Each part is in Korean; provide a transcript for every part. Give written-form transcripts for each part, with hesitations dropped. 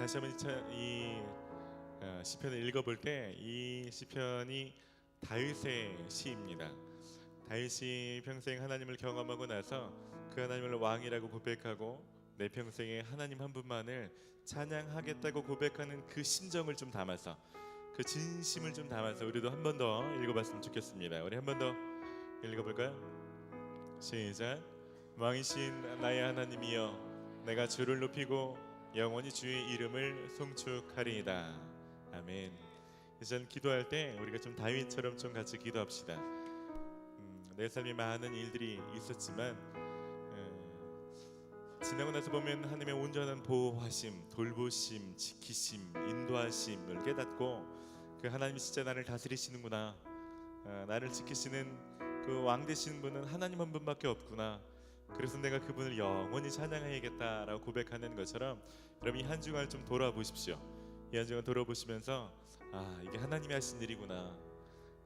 다시 한번 이 시편을 읽어볼 때 이 시편이 다윗의 시입니다. 다윗이 평생 하나님을 경험하고 나서 그 하나님을 왕이라고 고백하고 내 평생에 하나님 한 분만을 찬양하겠다고 고백하는 그 심정을 좀 담아서, 그 진심을 좀 담아서 우리도 한 번 더 읽어봤으면 좋겠습니다. 우리 한 번 더 읽어볼까요? 시작. 왕이신 나의 하나님이여, 내가 주를 높이고 영원히 주의 이름을 송축하리이다. 아멘. 이제 기도할 때 우리가 좀 다윗처럼 좀 같이 기도합시다. 내 삶에 많은 일들이 있었지만 지나고 나서 보면 하나님의 온전한 보호하심, 돌보심, 지키심, 인도하심을 깨닫고, 그 하나님이 진짜 나를 다스리시는구나, 나를 지키시는 그 왕 되시는 분은 하나님 한 분밖에 없구나, 그래서 내가 그분을 영원히 찬양해야겠다라고 고백하는 것처럼 여러분 이 한 주간을 좀 돌아보십시오. 이 한 주간 돌아보시면서 이게 하나님이 하신 일이구나,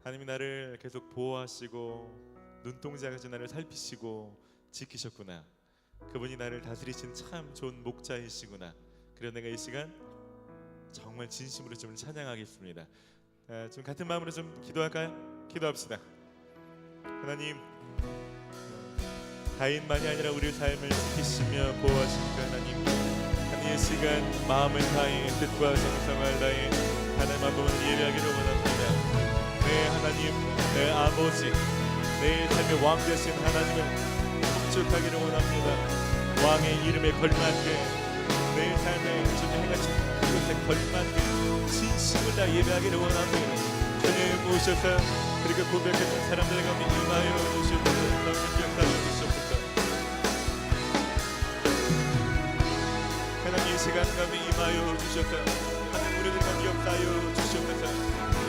하나님이 나를 계속 보호하시고 눈동자같이 나를 살피시고 지키셨구나, 그분이 나를 다스리신 참 좋은 목자이시구나, 그래서 내가 이 시간 정말 진심으로 좀 찬양하겠습니다. 좀 같은 마음으로 좀 기도할까요? 기도합시다. 하나님, 다윗만이 아니라 우리의 삶을 지키시며 보호하신 그 하나님, 이 시간 마음을 다해 뜻과 정성을 다해 하나님 앞에 예배하기를 원합니다. 내 하나님, 내 아버지, 내 삶의 왕 되신 하나님을 축복하기를 원합니다. 왕의 이름에 걸맞게 내 삶에 주님 행하신 그것에 걸맞게 진심을 다 예배하기를 원합니다. 주님 오셔서 그렇게 고백했던 사람들 가운데 임하여 주시옵소서. 성령 역사하여 주시옵소서. 하나님 이 시간 가운데 임하여 주셔서 하나님 우리들 가운데 역사하여 주시옵소서.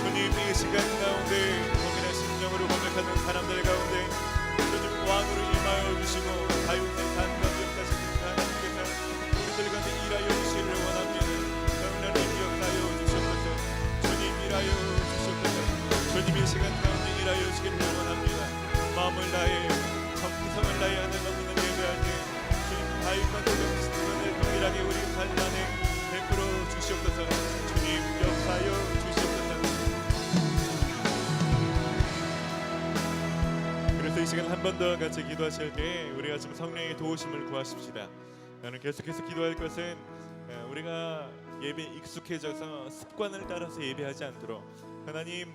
주님 이 시간 가운데 고민한 심령으로 고백하는 사람들 가운데 주님 왕으로 임하여 주시고 다윗의 산 가운데 역사하시는 하나님께서 우리들 가운데 일하여 주시기를 원합니다. 하나님 역사하여 주시옵소서. 주님 일하여 주시옵소서. 주님 이 시간 가운데 일하여 주시기를 원합니다. 마음을 다해 정성을 다해 하는 없는 예배할 때 주님 다윗과 동일하신 분을 동일하게 우리 삶 안에 베풀어 주시옵소서. 주님 역사하여 주시옵소서. 그래서 이 시간 한 번 더 같이 기도하실 때 우리가 좀 성령의 도우심을 구하십시다. 나는 계속해서 기도할 것은 우리가 예배에 익숙해져서 습관을 따라서 예배하지 않도록, 하나님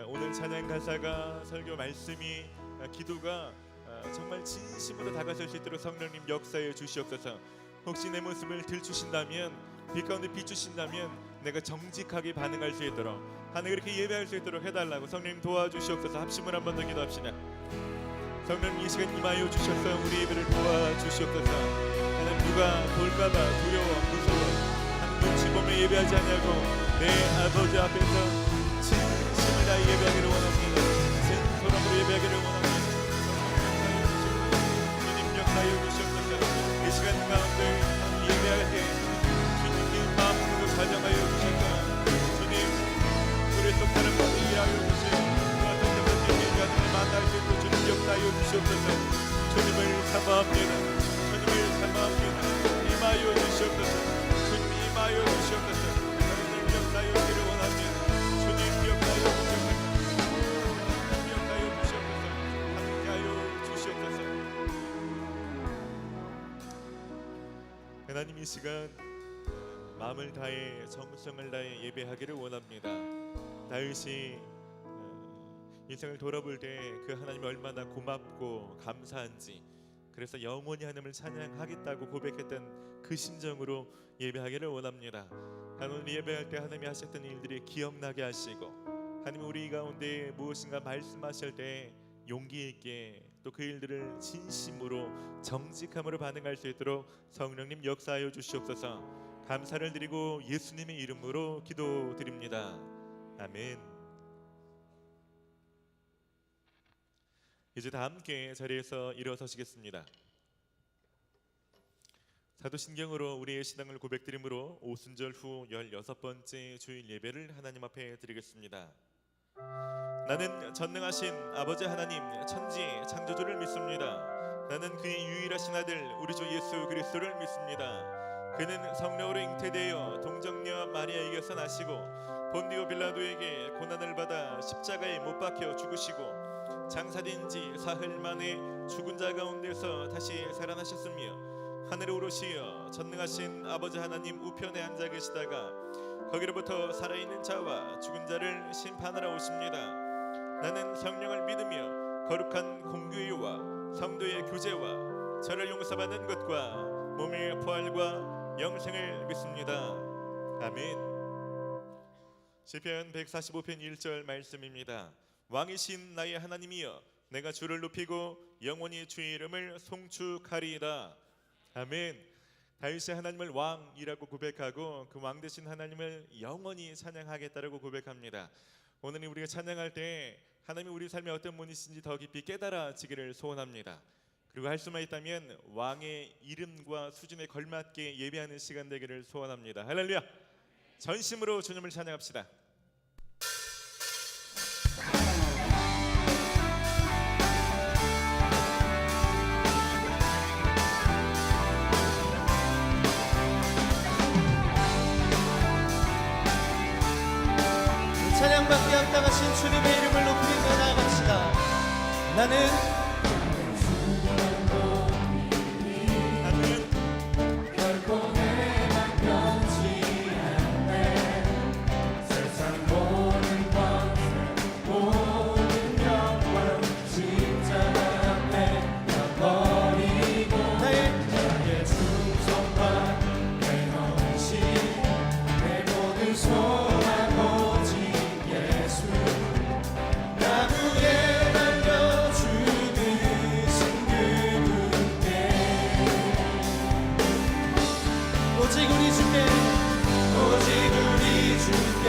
오늘 찬양 가사가 설교 말씀이 기도가 정말 진심으로 다가설 수 있도록 성령님 역사해 주시옵소서. 혹시 내 모습을 들추신다면, 빛 가운데 비추신다면 내가 정직하게 반응할 수 있도록, 하나님 그렇게 예배할 수 있도록 해달라고 성령님 도와주시옵소서. 합심을 한 번 더 기도합시다. 성령님 이 시간 임하여 주셔서 우리 예배를 도와주시옵소서. 하나님 누가 볼까봐 두려워 무서워 한 눈치 보며 예배하지 않냐고 내 아버지 앞에서 진심을 다해 예배하기를 원합니다. 진솔함으로 예배하기를 원합니다. 주님 역사하여 주시옵소서. 이 시간 가운데 예배할 때 주님께 마음으로 사정하여 주시고 주님 우리 속 사람들을 일하여 주시고 만날 수 있고 주님 역사하여 주시옵소서. 주님을 사모합니다. 주님을 사모합니다. 임하여 주시옵소서. 주님 임하여 주시옵소서. 주님 역사하여 주기를 원합니다. 주님 역사하여 주시옵소서. 주님 역사하여 주시옵소서. 함께하여 주시옵소서. 하나님 이 시간 마음을 다해 정성을 다해 예배하기를 원합니다. 다윗이 인생을 돌아볼 때 그 하나님이 얼마나 고맙고 감사한지, 그래서 영원히 하나님을 찬양하겠다고 고백했던 그 심정으로 예배하기를 원합니다. 하나님 예배할 때 하나님이 하셨던 일들이 기억나게 하시고, 하나님 우리 가운데 무엇인가 말씀하실 때 용기 있게 또 그 일들을 진심으로 정직함으로 반응할 수 있도록 성령님 역사하여 주시옵소서. 감사를 드리고 예수님의 이름으로 기도드립니다. 아멘. 이제 다 함께 자리에서 일어서시겠습니다. 사도신경으로 우리의 신앙을 고백드림으로 오순절 후 16번째 주일 예배를 하나님 앞에 드리겠습니다. 나는 전능하신 아버지 하나님 천지 창조주를 믿습니다. 나는 그의 유일하신 아들 우리 주 예수 그리스도를 믿습니다. 그는 성령으로 잉태되어 동정녀 마리아에게서 나시고 본디오 빌라도에게 고난을 받아 십자가에 못 박혀 죽으시고 장사된 지 사흘 만에 죽은 자 가운데서 다시 살아나셨으며 하늘에 오르시어 전능하신 아버지 하나님 우편에 앉아 계시다가 거기로부터 살아있는 자와 죽은 자를 심판하러 오십니다. 나는 성령을 믿으며 거룩한 공교회와 성도의 교제와 저를 용서받는 것과 몸의 부활과 영생을 믿습니다. 아멘. 시편 145편 1절 말씀입니다. 왕이신 나의 하나님이여 내가 주를 높이고 영원히 주의 이름을 송축하리이다. 아멘. 다윗이 하나님을 왕이라고 고백하고 그 왕 되신 하나님을 영원히 찬양하겠다라고 고백합니다. 오늘 우리가 찬양할 때 하나님이 우리 삶에 어떤 분이신지 더 깊이 깨달아지기를 소원합니다. 그리고 할 수만 있다면 왕의 이름과 수준에 걸맞게 예배하는 시간 되기를 소원합니다. 할렐루야. 전심으로 주님을 찬양합시다. 찬양받기 합당하신 주님의 이름을 높이며 나아갑시다. 나는 결코 내만 변치 않네. 세상 모든 권세 모든 영광 십자가 앞에 다 버리고 나의 충성과 내 헌신 내 모든 소망 오직 나무에 달려 죽으신 그분께 오직 우리 주께 오직 우리 주께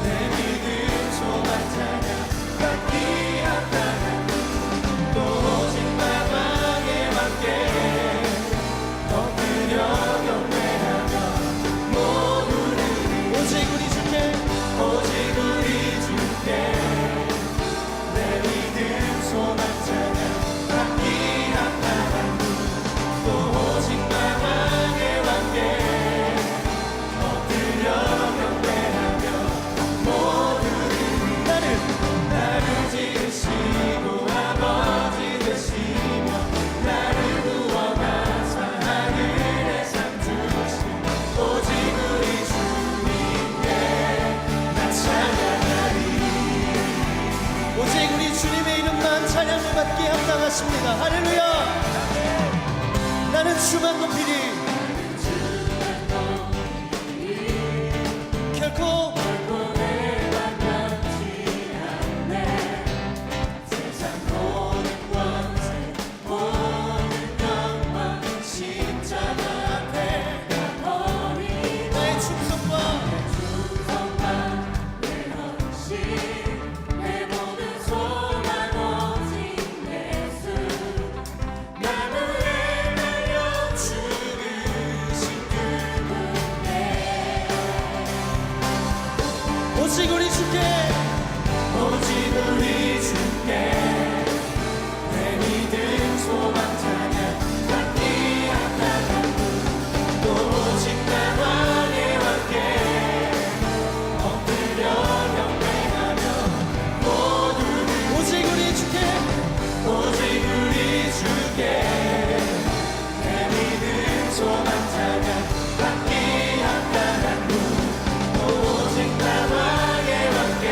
내 믿음 소망 찬양 받기 합당한 또 오직 마방의 왕께 엎드려 경배하며 모두를 오직 우리 주께 오직 우리 주께 내 믿음 소망 찬양 받기 합당한 또 오직 마방의 왕께 엎드려 경배하며 모두를 나를 지으시고 아버지 되시며 나를 구원하사 하늘에 상 주신 오직 우리 주님께 나 찬양하리. 오직 우리 주님의 이름만 찬양을 받기에 합당하십니다. 할렐루야. 나는 주만 높이리. 결코 내가 변치 않네. 세상 모든 권세 모든 영광 십자가 앞에 다 버리고 나의 충성과 내 헌신 내 모든 소망 오직 예수 나무에 달려 죽으신 그분께 오직 우리 주께 오직 우리 주께 내 믿음 소망 찬양 받기 합당한 또 오직 나 왕의 왕께 엎드려 경배하며 모두를 오직 우리 주께 오직 우리 주께 내 믿음 소망 찬양 받기 합당한 또 오직 나 왕의 왕께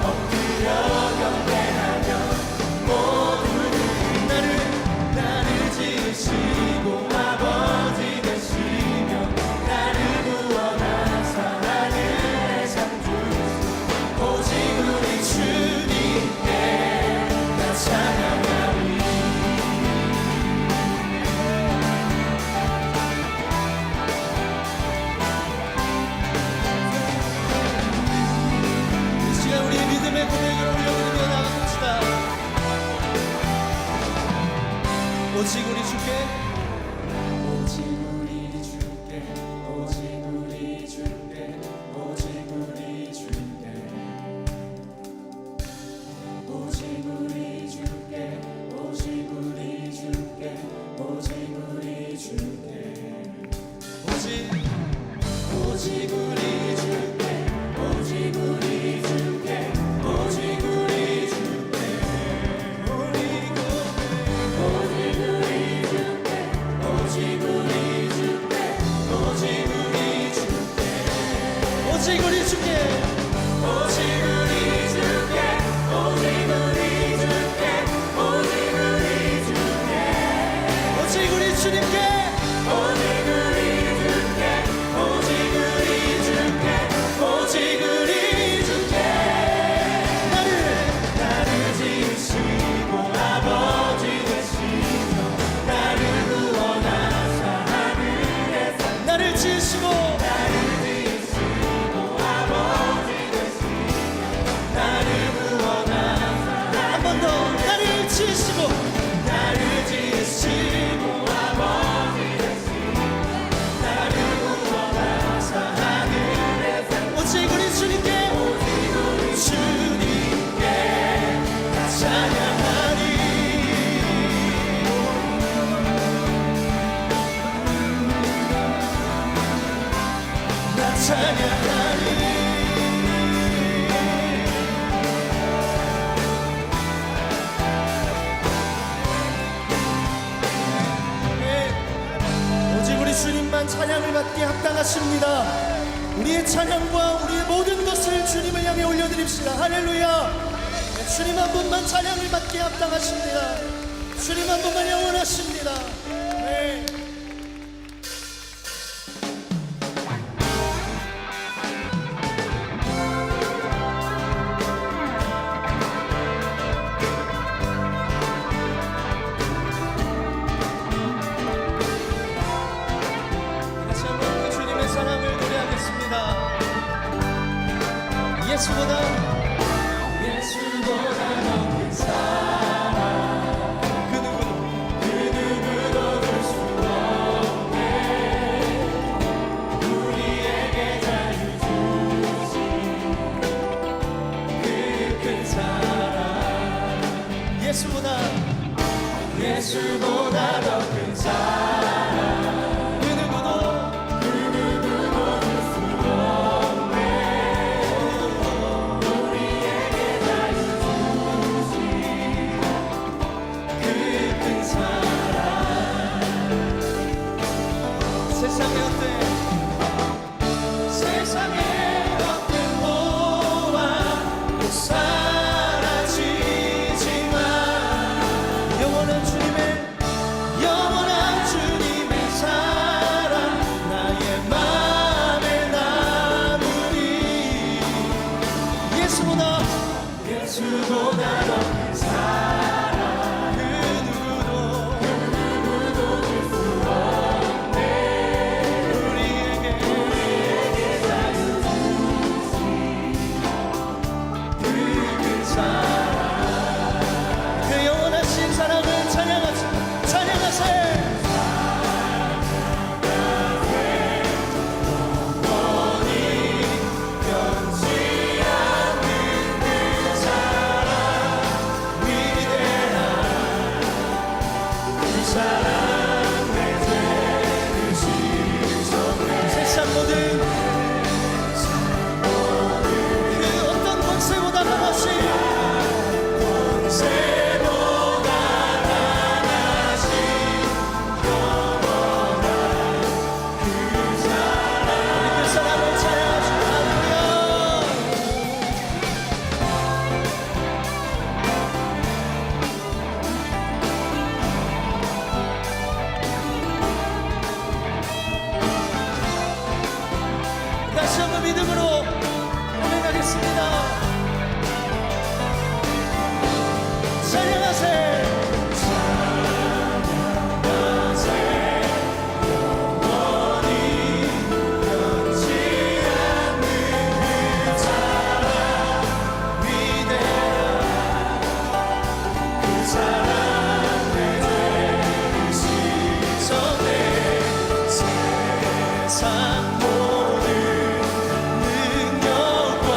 엎드려 경배하며 모두를 오직 우리 주께 오직 우리 주께 오직 우리 주께 우리 고백 오직 우리 주께 오직 우리 주께 오직 우리 주께 오직 우리 주께 오직 우리 주께 오직 우리 주께 오직 우리 주께 오직 우리 주님께 오직 우리 주께 오직 우리 주께 오직 우리 주께 나를 지으시고 아버지 되시며 나를 구원하사 하늘에서 나를 지으시고 아버지 되시며 나를 구원하사 한 번 더 나를 지으시고 아버지 오직 우리 주님께 찬양하리 나 찬양하리 오직 우리 주님만 찬양을 받기에 합당하십니다. 우리의 찬양과 우리의 모든 것을 주님을 향해 올려드립시다. 할렐루야. 주님 한 분만 찬양을 받기에 합당하십니다. 주님 한 분만 영원하십니다. 네. 다시 한번 그 주님의 사랑을 노래하겠습니다. 예수보다 더 큰 사랑 그 누구도 줄 수 없네 우리에게 자유 주신 그 큰 사랑 예수보다 더 큰 사랑 그 누구도 줄 수 없네 우리에게 자유 세상의 어떤 모아 또 사라지지만 영원한 주님의 사랑 나의 맘에 남으리 예수보다 더 큰 사랑 그 누구도 줄 수 없네 우리에게 자유 주신 그 큰 사랑 그 영원하신 사랑을 찬양하세 영원히 변치 않는 그 사랑 위대한 그 사랑 내 죄를 세상 모든 그 어떤 권세보다 강하신 영원한 그 사랑 우리 그 사랑을 찬양하시고 할렐루야 다시 한번 믿음으로 고백하겠습니다. 찬양하세 영원히 변치 않는 그 사랑 위대한 그 사랑 내 죄를 씻어내 세상 모든 능력과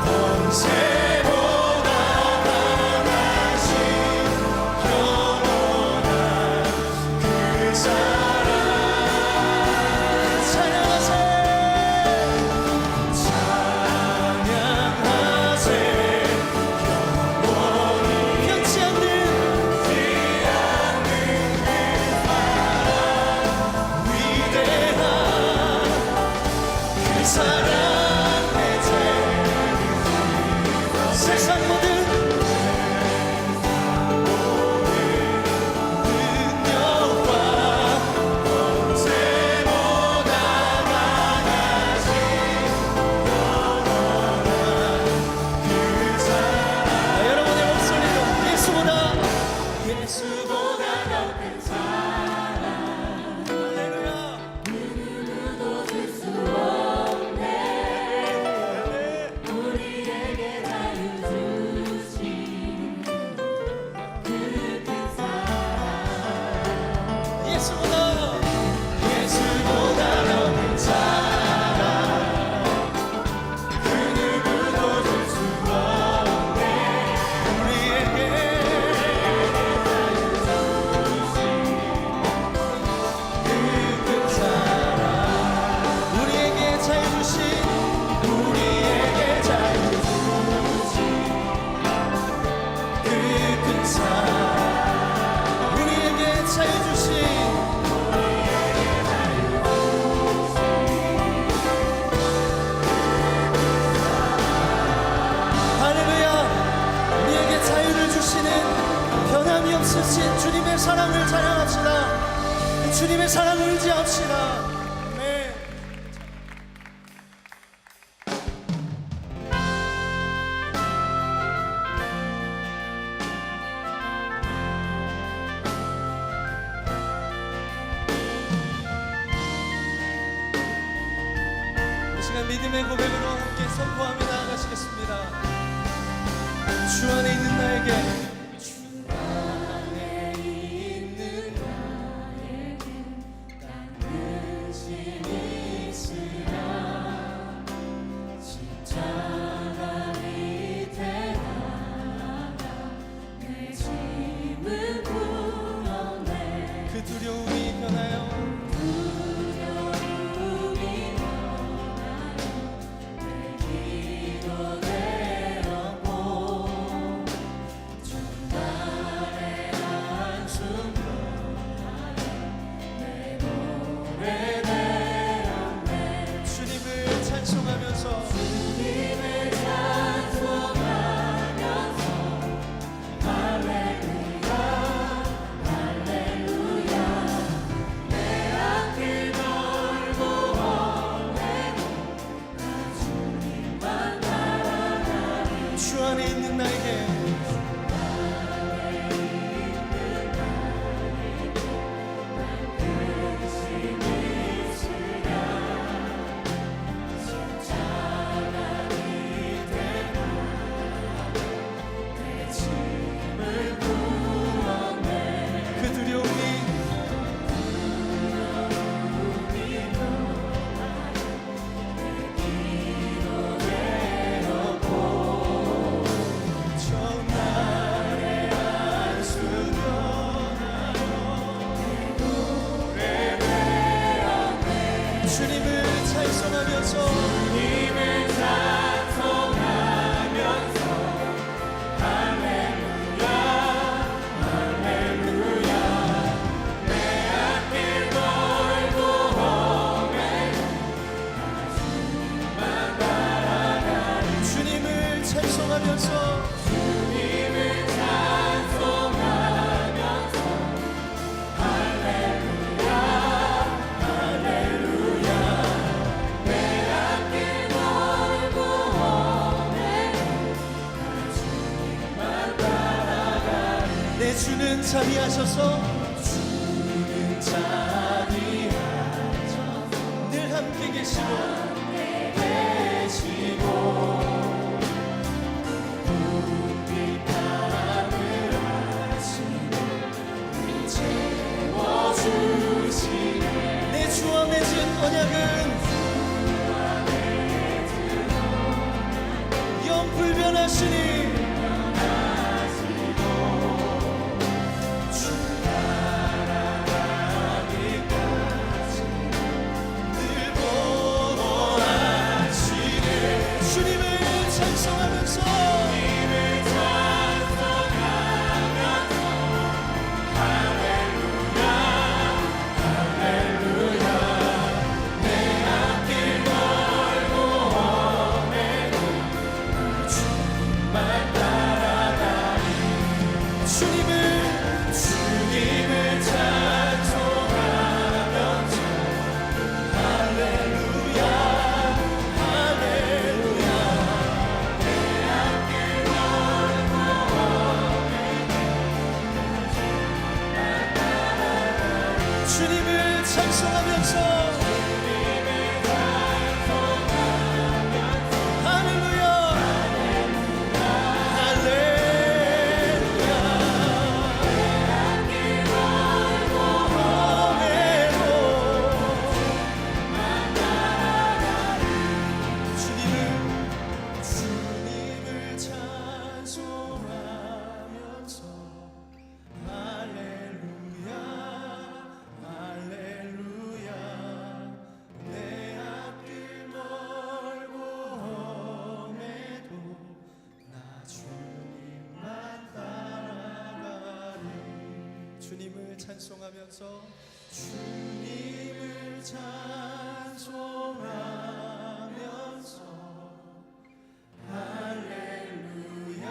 권세보다 강하신 영원한 그 사랑 찬양하세 주님의 사랑을 의지합시다. 아멘. 이 시간 믿음의 고백으로 함께 선포하며 나아가시겠습니다. 주 안에 있는 나에게, 주 안에 있는 나에게 당신이 있으라. 십자가 밑에 나아가 내 짐을 풀어내. 그 두려움이 변하여 주 안에 있는 나에게, 그 두려움이 주님을 찬송하면서 할렐루야 할렐루야 내 앞길 멀고 험해 주님만 바라가리. 주님을 찬송하면서 내 주는 자비하셔서, 주는 자비하셔서 늘 함께 계시고 불빛함을 하시고 채워주시네. 내 주와 맺은 언약은 영불변하시니 주님을 찬송하면서 할렐루야 할렐루야 주님을 찬송하면서 할렐루야 할렐루야 내 앞길 멀고 험해도 나 주님만 따라가리. 주님을 찬송하면서 주님을 찬송하면서 할렐루야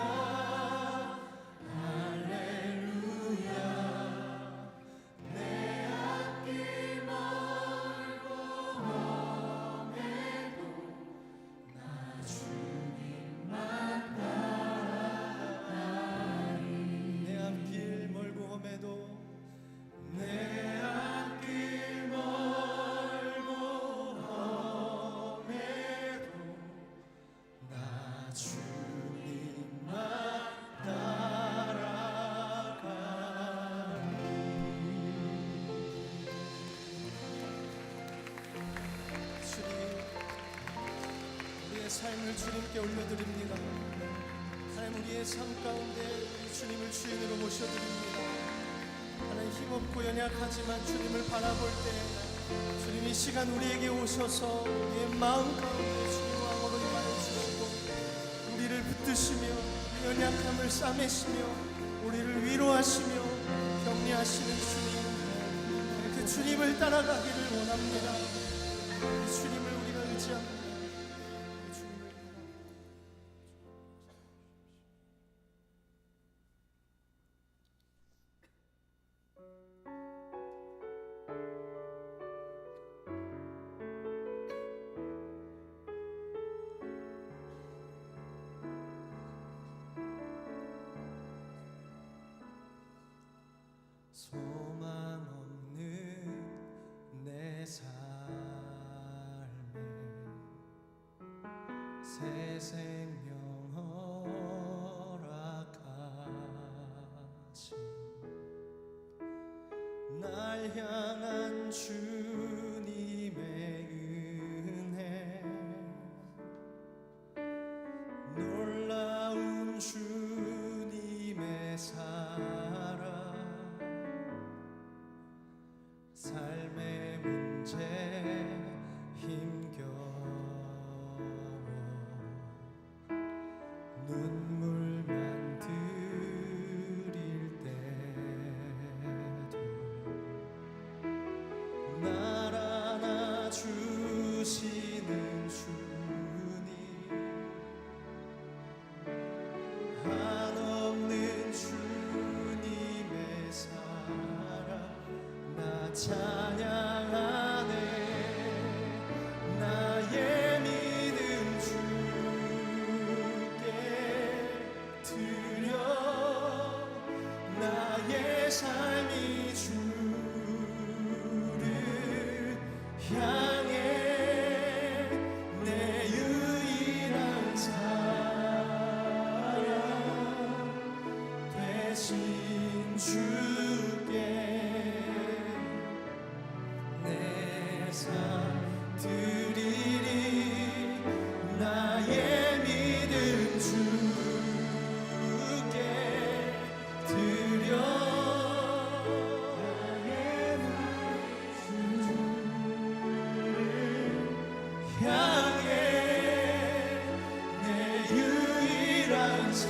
할렐루야 내 앞길 우리의 삶을 주님께 올려드립니다. 하나님, 우리의 삶 가운데 우리 주님을 주인으로 모셔드립니다. 하나님, 힘없고 연약하지만 주님을 바라볼 때 주님 이 시간 우리에게 오셔서 우리의 마음 가운데 주님 왕으로 임하여 주시고 우리를 붙드시며 연약함을 싸매시며 우리를 위로하시며 격려하시는 주님, 그 주님을 따라가기를 원합니다. 이 주님을 우리가 의지합니다. 이 주님을 소망 없는 내 삶에 새 생명 허락하신 날 향한 주님의 은혜, 놀라운 주님의 사랑, 삶의 문제 힘겨워 눈물만 들일 때도 날 안아주시는 주님, 한없는 주님의 사랑 나 찬양하네. 나의 믿음 주께 드려 나의 삶이 주를 향해 내 유일한 사랑 대신 주께 내 삶 드리리. 나의 믿음 주께 드려 나의 주를 향해 내 유일한 사랑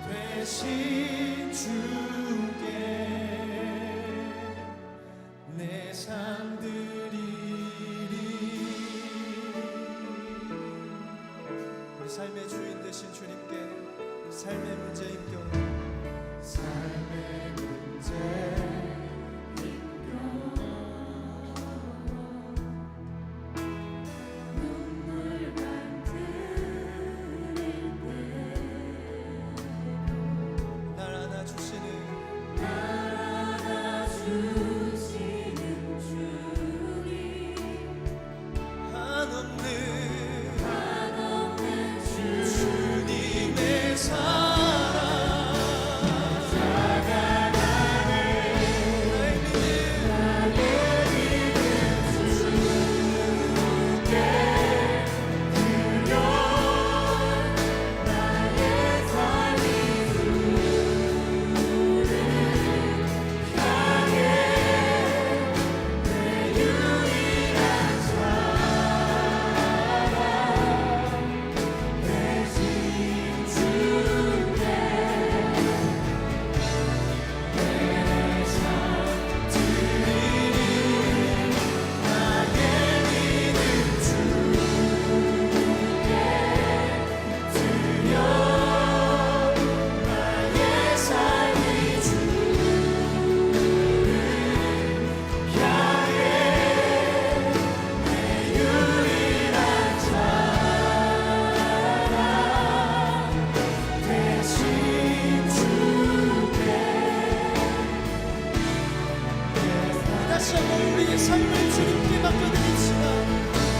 되신 주께 내 삶 드리리. 우리 삶의 주인 되신 주님께 삶의 문제인 경우 삶의 문제 날 안아주시는 한없는 주님의 사랑 다시 한번 우리의 삶을 주님께 맡겨드립시다.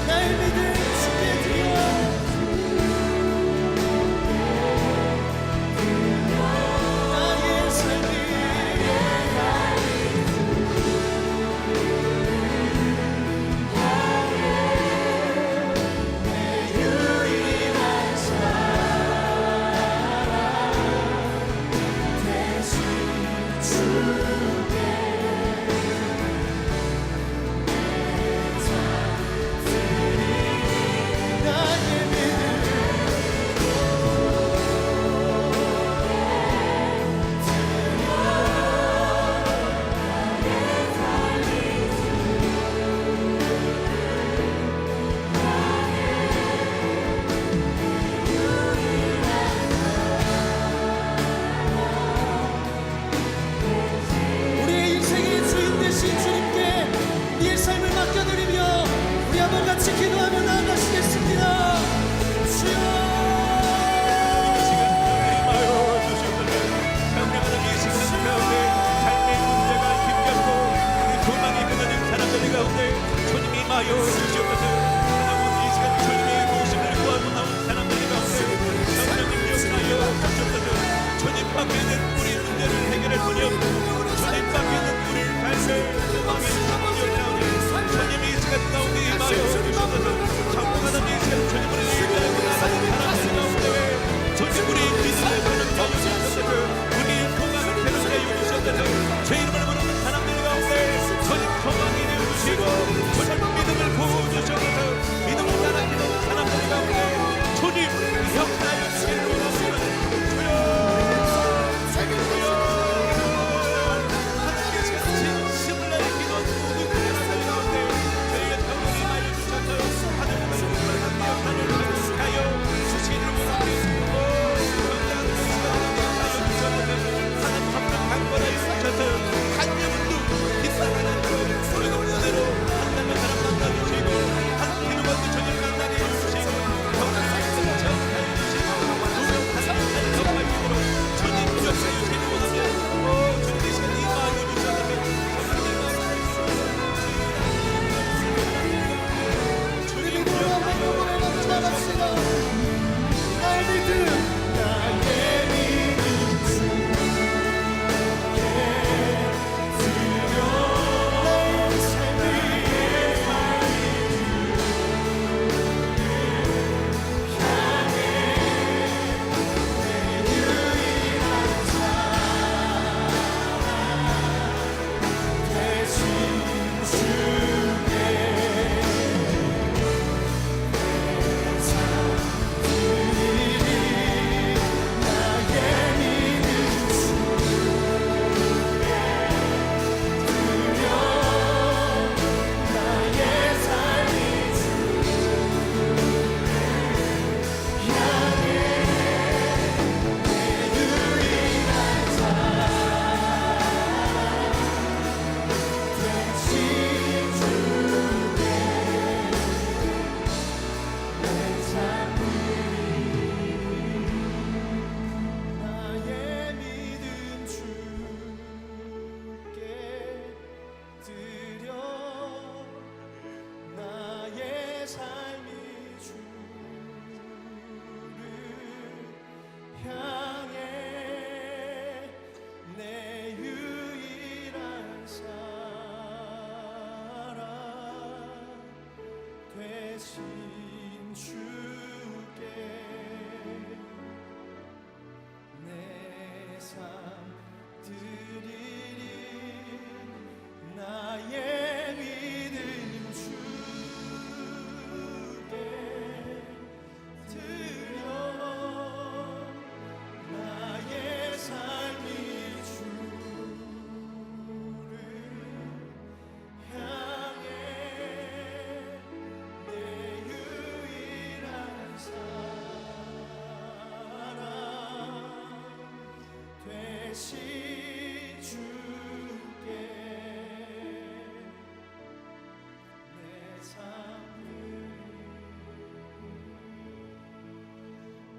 나의 믿음 주께 드려 나의 삶이 향해 주님 주님 정복하는 이 시간 주님을 예배하고 나가는 사람들 가운데 주님을 믿음을 거는 마음을 우리의 소망을 새롭게 해주셨다는 제 이름을 부르는 사람들 가운데 주님 소망이 되어주시고 주님 믿음을 부어주셔서 믿음을 따라가는 사람들 가운데 주님 역사의 주님을 원하시는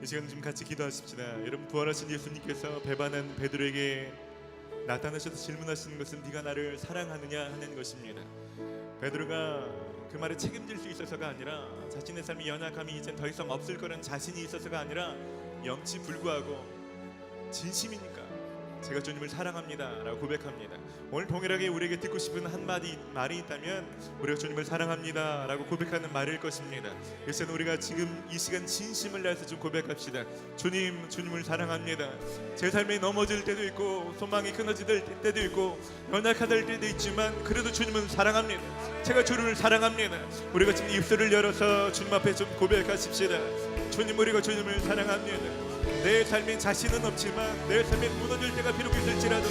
이 시간 좀 같이 기도하십시다. 여러분, 부활하신 예수님께서 배반한 베드로에게 나타나셔서 질문하시는 것은 네가 나를 사랑하느냐 하는 것입니다. 베드로가 그 말에 책임질 수 있어서가 아니라 자신의 삶의 연약함이 이젠 더 이상 없을 거라는 자신이 있어서가 아니라 염치 불구하고 진심이니까 제가 주님을 사랑합니다 라고 고백합니다. 오늘 동일하게 우리에게 듣고 싶은 한마디 말이 있다면 우리가 주님을 사랑합니다 라고 고백하는 말일 것입니다. 그래서 우리가 지금 이 시간 진심을 다해서 좀 고백합시다. 주님을 사랑합니다. 제 삶에 넘어질 때도 있고 소망이 끊어질 때도 있고 연약할 때도 있지만 그래도 주님은 사랑합니다. 제가 주님을 사랑합니다. 우리가 지금 입술을 열어서 주님 앞에 좀 고백하십시다. 주님, 우리가 주님을 사랑합니다. 내 삶에 자신은 없지만 내 삶에 무너질 때가 비록 있을지라도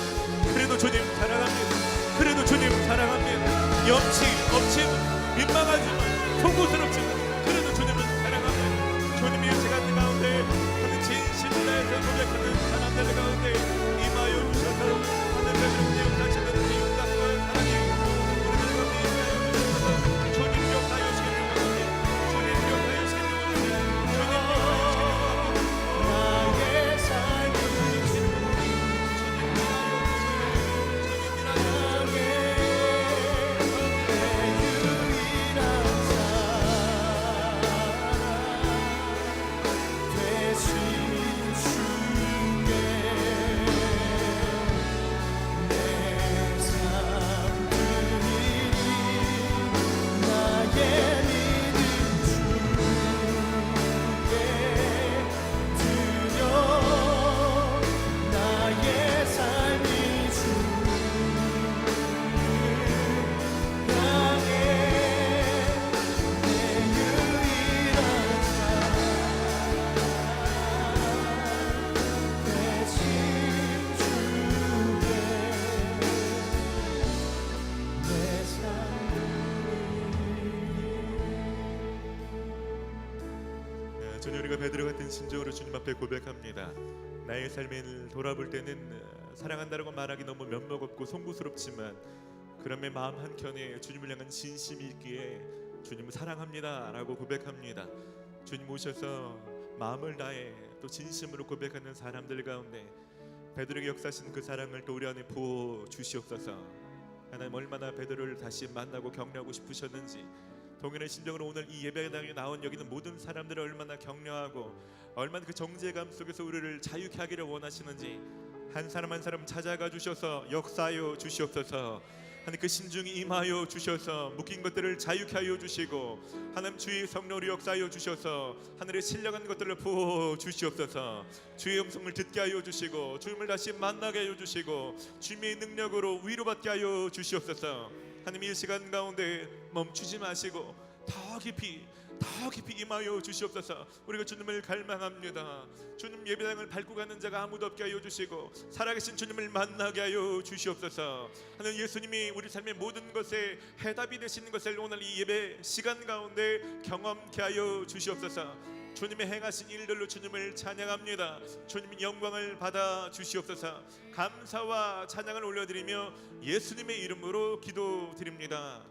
그래도 주님 사랑합니다. 그래도 주님 사랑합니다. 염치 없지만 민망하지만 속고스럽지만 그래도 주님은 사랑합니다. 주님이 이 시간 가운데 하는 진심을 다해서 고백하는 사람들 가운데 임하여 주셔서 하나님의 역사하시는 이 용감과 사랑이 우리들 가운데 임하여 주셔서 주님 역사하시는 원하니 주님 역사하시는 원하니 주님 주님, 우리가 베드로 같은 심정으로 주님 앞에 고백합니다. 나의 삶을 돌아볼 때는 사랑한다라고 말하기 너무 면목없고 송구스럽지만 그럼의 마음 한켠에 주님을 향한 진심이 있기에 주님을 사랑합니다 라고 고백합니다. 주님 오셔서 마음을 다해 또 진심으로 고백하는 사람들 가운데 베드로에게 역사하신 그 사랑을 또 우리 안에 부어 주시옵소서. 하나님, 얼마나 베드로를 다시 만나고 격려하고 싶으셨는지, 동일한 심정으로 오늘 이 예배당에 나온 여기 있는 모든 사람들을 얼마나 격려하고 얼마나 그 정죄감 속에서 우리를 자유케 하기를 원하시는지 한 사람 한 사람 찾아가 주셔서 역사하여 주시옵소서. 하나님, 그 심중이 임하여 주셔서 묶인 것들을 자유케 하여 주시고 하나님 주의 성령으로 역사하여 주셔서 하늘에 신령한 것들을 부어 주시옵소서. 주의 음성을 듣게 하여 주시고 주님을 다시 만나게 하여 주시고 주님의 능력으로 위로받게 하여 주시옵소서. 하나님, 이 시간 가운데 멈추지 마시고 더 깊이 임하여 주시옵소서. 우리가 주님을 갈망합니다. 주님 예배당을 밟고 가는 자가 아무도 없게 하여 주시고 살아계신 주님을 만나게 하여 주시옵소서. 하나님, 예수님이 우리 삶의 모든 것에 해답이 되시는 것을 오늘 이 예배 시간 가운데 경험케 하여 주시옵소서. 주님의 행하신 일들로 주님을 찬양합니다. 주님의 영광을 받아 주시옵소서. 감사와 찬양을 올려드리며 예수님의 이름으로 기도드립니다.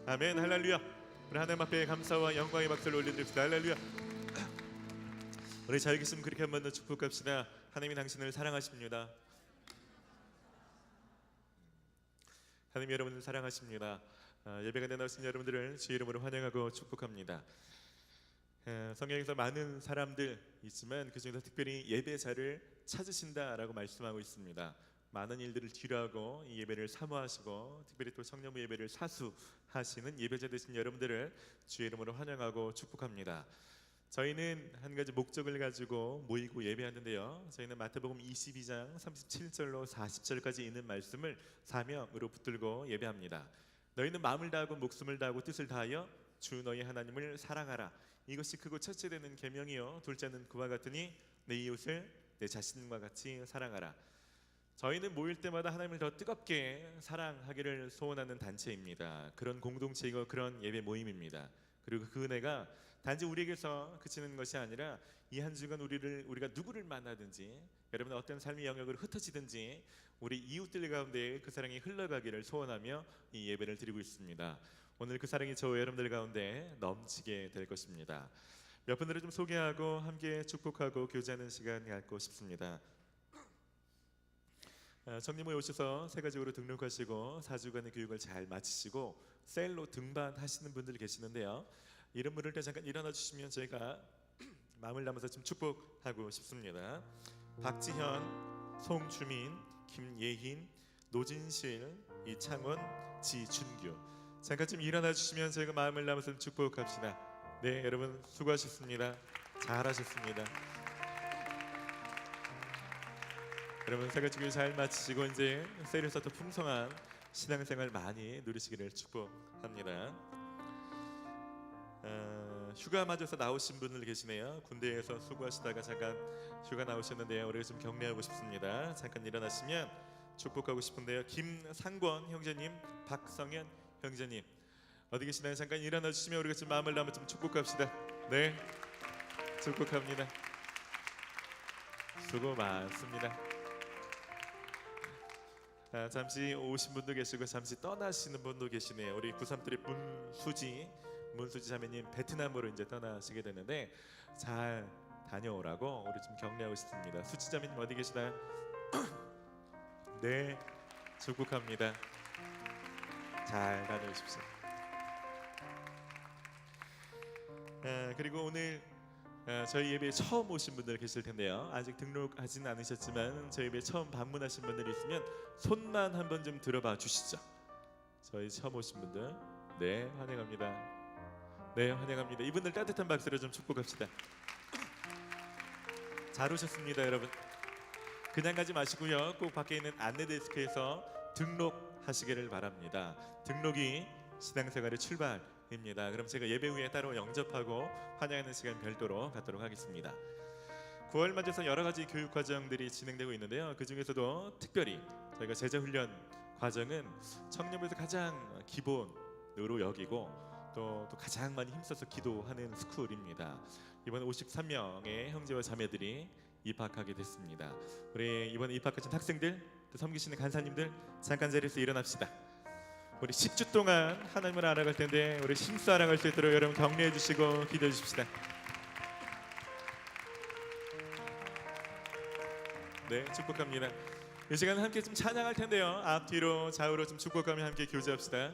아멘. 할렐루야. 우리 하나님 앞에 감사와 영광의 박수를 올려드립시다. 할렐루야. 우리 잘 계시면 그렇게 한번 더 축복합시다. 하나님이 당신을 사랑하십니다. 하나님, 여러분을 사랑하십니다. 예배가 나오신 여러분들을 주의 이름으로 환영하고 축복합니다. 성경에서 많은 사람들 있지만 그 중에서 특별히 예배자를 찾으신다라고 말씀하고 있습니다. 많은 일들을 뒤로하고 이 예배를 사모하시고 특별히 또 성령부 예배를 사수하시는 예배자 되신 여러분들을 주의 이름으로 환영하고 축복합니다. 저희는 한 가지 목적을 가지고 모이고 예배하는데요, 저희는 마태복음 22장 37절로 40절까지 있는 말씀을 사명으로 붙들고 예배합니다. 너희는 마음을 다하고 목숨을 다하고 뜻을 다하여 주 너희 하나님을 사랑하라. 이것이 크고 첫째 되는 계명이요 둘째는 그와 같으니 내 이웃을 내 자신과 같이 사랑하라. 저희는 모일 때마다 하나님을 더 뜨겁게 사랑하기를 소원하는 단체입니다. 그런 공동체이고 그런 예배 모임입니다. 그리고 그 은혜가 단지 우리에게서 그치는 것이 아니라 이 한 주간 우리가 누구를 만나든지 여러분 어떤 삶의 영역으로 흩어지든지 우리 이웃들 가운데 그 사랑이 흘러가기를 소원하며 이 예배를 드리고 있습니다. 오늘 그 사랑이 저와 여러분들 가운데 넘치게 될 것입니다. 몇 분들을 좀 소개하고 함께 축복하고 교제하는 시간 갖고 싶습니다. 청년부에 오셔서 세 가지로 등록하시고 4주간의 교육을 잘 마치시고 셀로 등반하시는 분들 계시는데요, 이름 부를 때 잠깐 일어나 주시면 저희가 마음을 담아서 좀 축복하고 싶습니다. 박지현, 송주민, 김예흰, 노진실, 이창원, 지준규, 잠깐 좀 일어나 주시면 저희가 마음을 담아서 축복합시다. 네, 여러분 수고하셨습니다. 잘하셨습니다. 여러분 세 가지 교육 잘 마치시고 이제 셀에서 더 풍성한 신앙생활 많이 누리시기를 축복합니다. 휴가 맞아서 나오신 분들 계시네요. 군대에서 수고하시다가 잠깐 휴가 나오셨는데요, 우리가 좀 격려하고 싶습니다. 잠깐 일어나시면 축복하고 싶은데요, 김상권 형제님, 박성현 형제님 어디 계시나요? 잠깐 일어나 주시면 우리가 좀 마음을 담아 좀 축복합시다. 네, 축복합니다. 수고 많습니다. 잠시 오신 분도 계시고 잠시 떠나시는 분도 계시네요. 우리 933의 문수지 자매님 베트남으로 이제 떠나시게 되는데 잘 다녀오라고 우리 좀 격려하고 싶습니다. 수지 자매님 어디 계시나요? 네, 축복합니다. 잘 다녀오십시오. 그리고 오늘 저희 예배에 처음 오신 분들 계실 텐데요, 아직 등록하지는 않으셨지만 저희 예배에 처음 방문하신 분들이 있으면 손만 한번 좀 들어봐 주시죠. 저희 처음 오신 분들, 네, 환영합니다. 네, 환영합니다. 이분들 따뜻한 박수로 좀 축복합시다. 잘 오셨습니다. 여러분 그냥 가지 마시고요, 꼭 밖에 있는 안내 데스크에서 등록하시기를 바랍니다. 등록이 신앙생활의 출발입니다. 그럼 제가 예배 후에 따로 영접하고 환영하는 시간 별도로 갖도록 하겠습니다. 9월 맞아서 여러 가지 교육 과정들이 진행되고 있는데요, 그 중에서도 특별히 저희가 제자 훈련 과정은 청년부에서 가장 기본으로 여기고 또 가장 많이 힘써서 기도하는 스쿨입니다. 이번 53명의 형제와 자매들이 입학하게 됐습니다. 우리 이번에 입학하신 학생들, 또 섬기시는 간사님들 잠깐 자리에서 일어납시다. 우리 10주 동안 하나님을 알아갈 텐데 우리 힘써 알아갈 수 있도록 여러분 격려해 주시고 기도해 주십시다. 네, 축복합니다. 이 시간 함께 좀 찬양할 텐데요. 앞뒤로 좌우로 좀 축복하며 함께 교제합시다.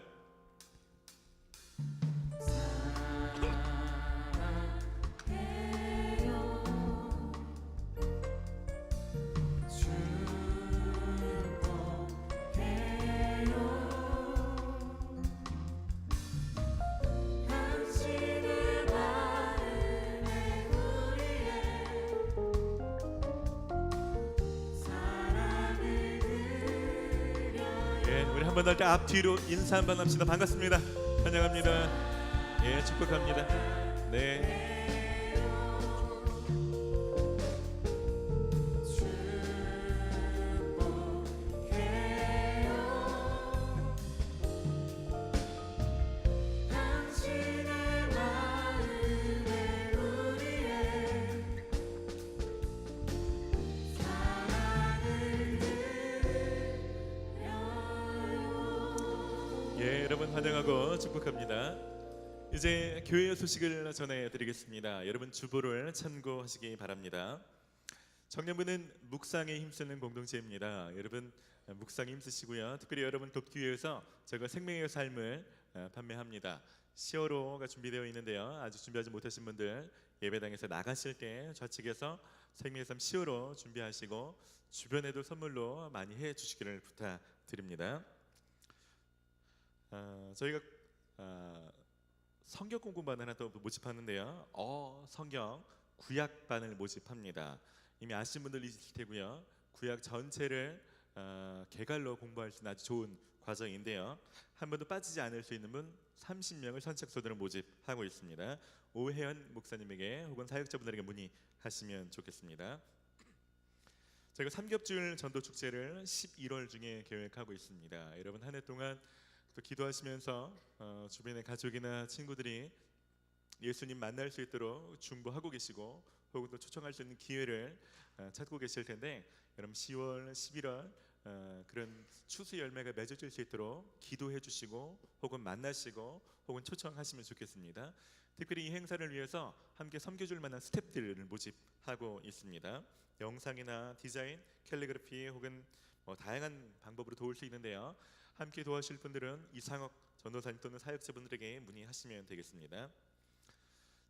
우리 한 번 할 때 앞뒤로 인사 한번 합시다. 반갑습니다. 환영합니다. 예, 축복합니다. 네. 예, 여러분 환영하고 축복합니다. 이제 교회 소식을 전해드리겠습니다. 여러분 주보를 참고하시기 바랍니다. 청년부는 묵상에 힘쓰는 공동체입니다. 여러분 묵상에 힘쓰시고요. 특별히 여러분 돕기위해서 제가 생명의 삶을 판매합니다. 시어로가 준비되어 있는데요. 아직 준비하지 못하신 분들 예배당에서 나가실 때 좌측에서 생명의 삶 시어로 준비하시고 주변에도 선물로 많이 해주시기를 부탁드립니다. 저희가 성경 공부반 하나 더 모집하는데요. 성경 구약반을 모집합니다. 이미 아시는 분들 있을 테고요. 구약 전체를 개괄로 공부할 수 있는 아주 좋은 과정인데요. 한 번도 빠지지 않을 수 있는 분 30명을 선착순으로 모집하고 있습니다. 오혜연 목사님에게 혹은 사역자분들에게 문의하시면 좋겠습니다. 저희가 삼겹줄 전도 축제를 11월 중에 계획하고 있습니다. 여러분 한 해 동안 또 기도하시면서 주변의 가족이나 친구들이 예수님 만날 수 있도록 중보하고 계시고 혹은 또 초청할 수 있는 기회를 찾고 계실 텐데 여러분 10월, 11월 그런 추수 열매가 맺어질 수 있도록 기도해 주시고 혹은 만나시고 혹은 초청하시면 좋겠습니다. 특별히 이 행사를 위해서 함께 섬겨줄 만한 스태프들을 모집하고 있습니다. 영상이나 디자인, 캘리그래피 혹은 다양한 방법으로 도울 수 있는데요. 함께 도와주실 분들은 이상혁 전도사님 또는 사역자분들에게 문의하시면 되겠습니다.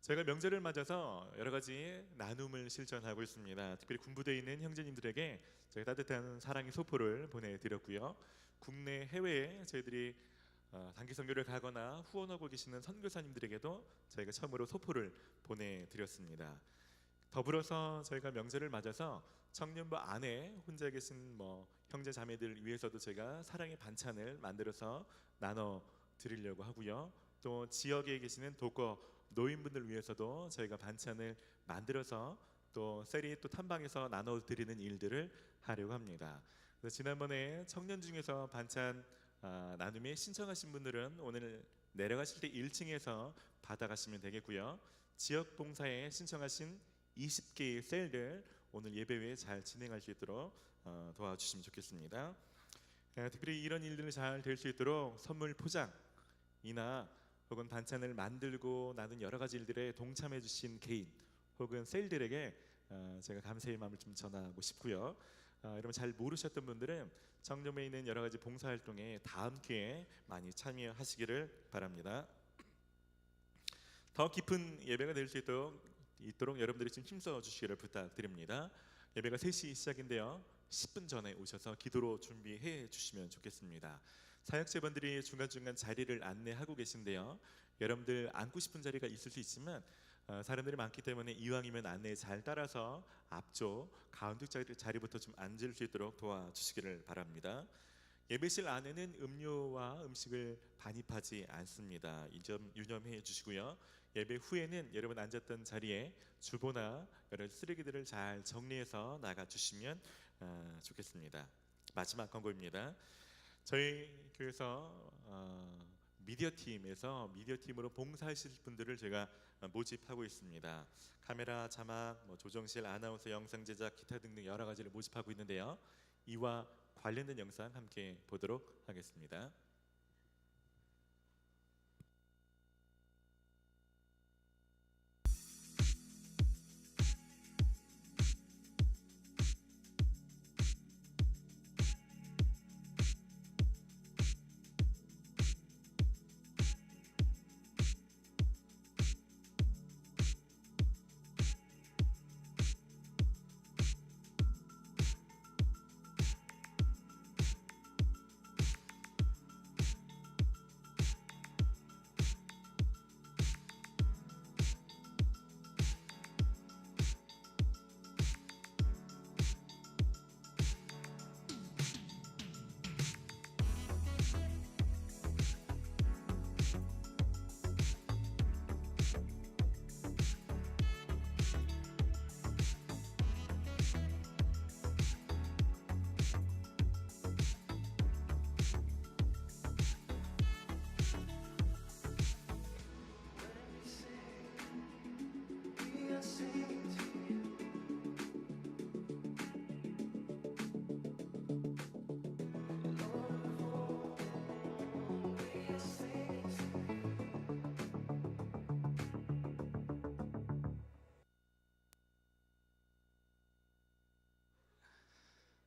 제가 명절을 맞아서 여러 가지 나눔을 실천하고 있습니다. 특별히 군부대에 있는 형제님들에게 제가 따뜻한 사랑의 소포를 보내드렸고요. 국내 해외에 저희들이 단기 선교를 가거나 후원하고 계시는 선교사님들에게도 저희가 처음으로 소포를 보내드렸습니다. 더불어서 저희가 명절을 맞아서 청년부 안에 혼자 계신 형제 자매들 위해서도 제가 사랑의 반찬을 만들어서 나눠 드리려고 하고요. 또 지역에 계시는 독거 노인분들 위해서도 저희가 반찬을 만들어서 또 세리 또 탐방에서 나눠 드리는 일들을 하려고 합니다. 그래서 지난번에 청년 중에서 반찬 나눔에 신청하신 분들은 오늘 내려가실 때 1층에서 받아가시면 되겠고요. 지역 봉사에 신청하신 20개의 셀들 오늘 예배 후에 잘 진행할 수 있도록 도와주시면 좋겠습니다. 특별히 이런 일들이 잘 될 수 있도록 선물 포장이나 혹은 반찬을 만들고 나눈 여러 가지 일들에 동참해 주신 개인 혹은 셀들에게 제가 감사의 마음을 좀 전하고 싶고요. 여러분 잘 모르셨던 분들은 청렴에 있는 여러 가지 봉사활동에 다음 기회에 많이 참여하시기를 바랍니다. 더 깊은 예배가 될 수 있도록 여러분들이 좀 힘써 주시기를 부탁드립니다. 예배가 3시 시작인데요. 10분 전에 오셔서 기도로 준비해 주시면 좋겠습니다. 사역자분들이 중간중간 자리를 안내하고 계신데요. 여러분들 앉고 싶은 자리가 있을 수 있지만 사람들이 많기 때문에 이왕이면 안내에 잘 따라서 앞쪽 가운데 자리부터 좀 앉을 수 있도록 도와주시기를 바랍니다. 예배실 안에는 음료와 음식을 반입하지 않습니다. 이 점 유념해 주시고요. 예배 후에는 여러분 앉았던 자리에 주보나 여러 쓰레기들을 잘 정리해서 나가 주시면 좋겠습니다. 마지막 광고입니다. 저희 교회에서 미디어 팀에서 미디어 팀으로 봉사하실 분들을 제가 모집하고 있습니다. 카메라, 자막, 조정실, 아나운서, 영상 제작, 기타 등등 여러 가지를 모집하고 있는데요. 이와 관련된 영상 함께 보도록 하겠습니다.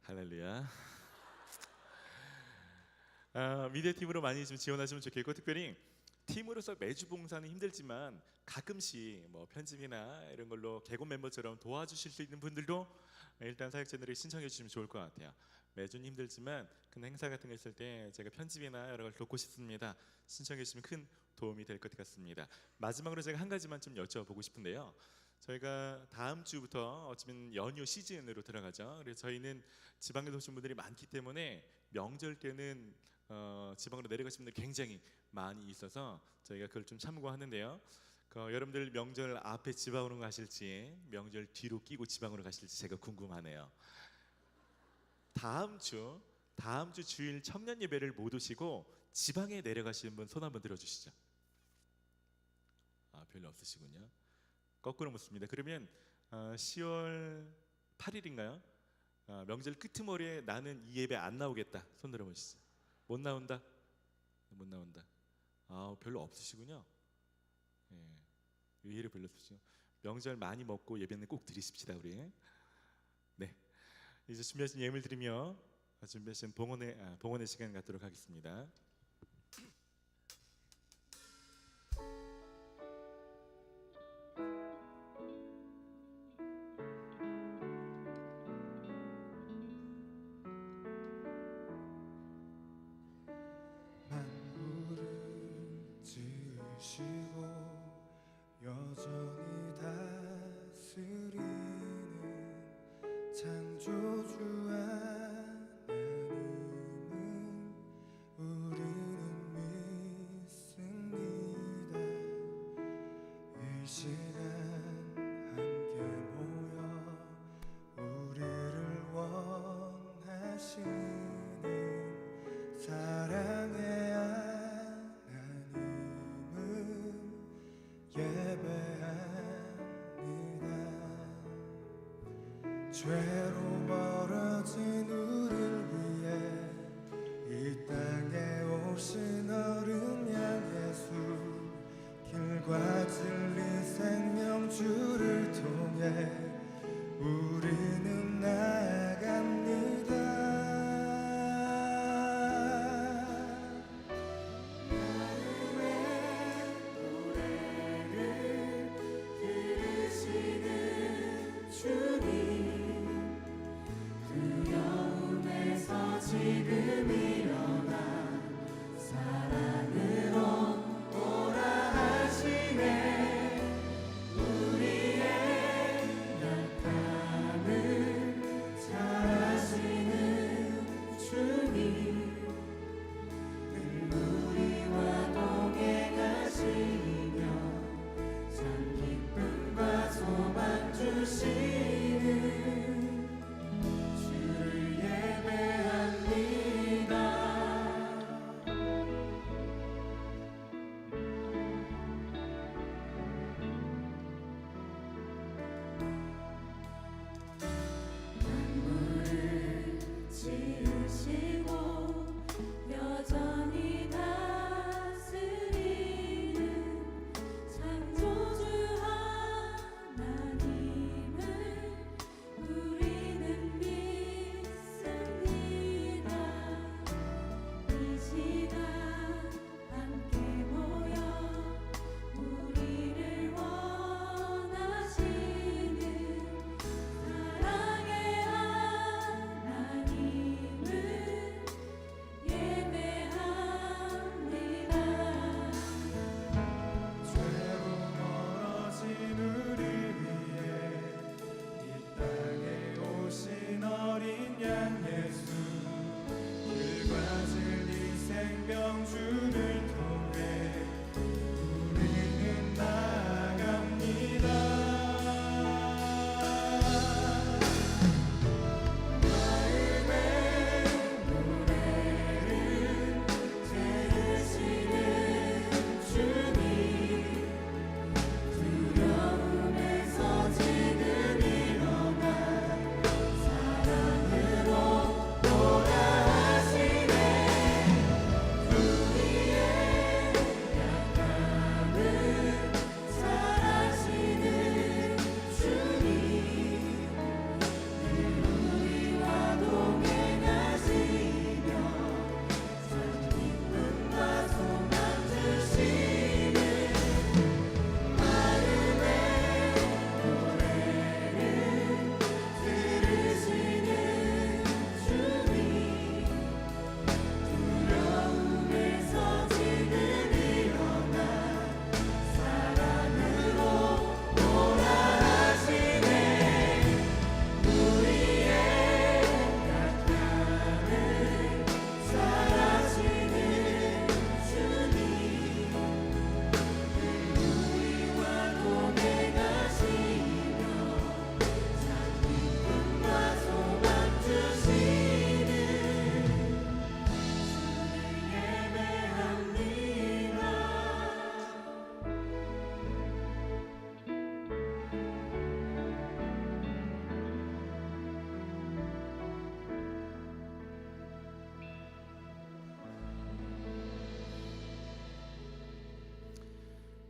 할렐루야. 미디어 팀으로 많이 좀 지원하시면 좋겠고, 특별히 팀으로서 매주 봉사는 힘들지만 가끔씩 편집이나 이런 걸로 개건 멤버처럼 도와주실 수 있는 분들도 일단 사역 채널에 신청해 주시면 좋을 것 같아요. 매주는 힘들지만 큰 행사 같은 거 있을 때 제가 편집이나 여러 걸 돕고 싶습니다. 신청해 주시면 큰 도움이 될 것 같습니다. 마지막으로 제가 한 가지만 좀 여쭤보고 싶은데요. 저희가 다음 주부터 어쩌면 연휴 시즌으로 들어가죠. 그래서 저희는 지방에서 오신 분들이 많기 때문에 명절 때는 지방으로 내려가시는 분들이 굉장히 많이 있어서 저희가 그걸 좀 참고하는데요. 여러분들 명절 앞에 지방으로 가실지 명절 뒤로 끼고 지방으로 가실지 제가 궁금하네요. 다음 주 주일 청년 예배를 못 오시고 지방에 내려가시는 분 손 한번 들어주시죠. 별로 없으시군요. 거꾸로 묻습니다. 그러면 10월 8일인가요? 명절 끄트머리에 나는 이 예배 안 나오겠다. 손 들어보시죠. 못 나온다. 못 나온다. 별로 없으시군요. 예, 의외로 별로 없으시죠. 명절 많이 먹고 예배는 꼭 드리십시다 우리. 네, 이제 준비하신 예물 드리며 준비하신 봉헌의 시간 갖도록 하겠습니다. 여전히 다스리는 창조주 하나님은 우리는 믿습니다. 이 시간 함께 모여 우리를 원하시는 사랑의 예배합니다. 죄로 멀어진 우리를 위해 이 땅에 오신 어린 양 예수, 길과 진리 생명주를 통해 우리는 나아갑니다. 주님, 두려움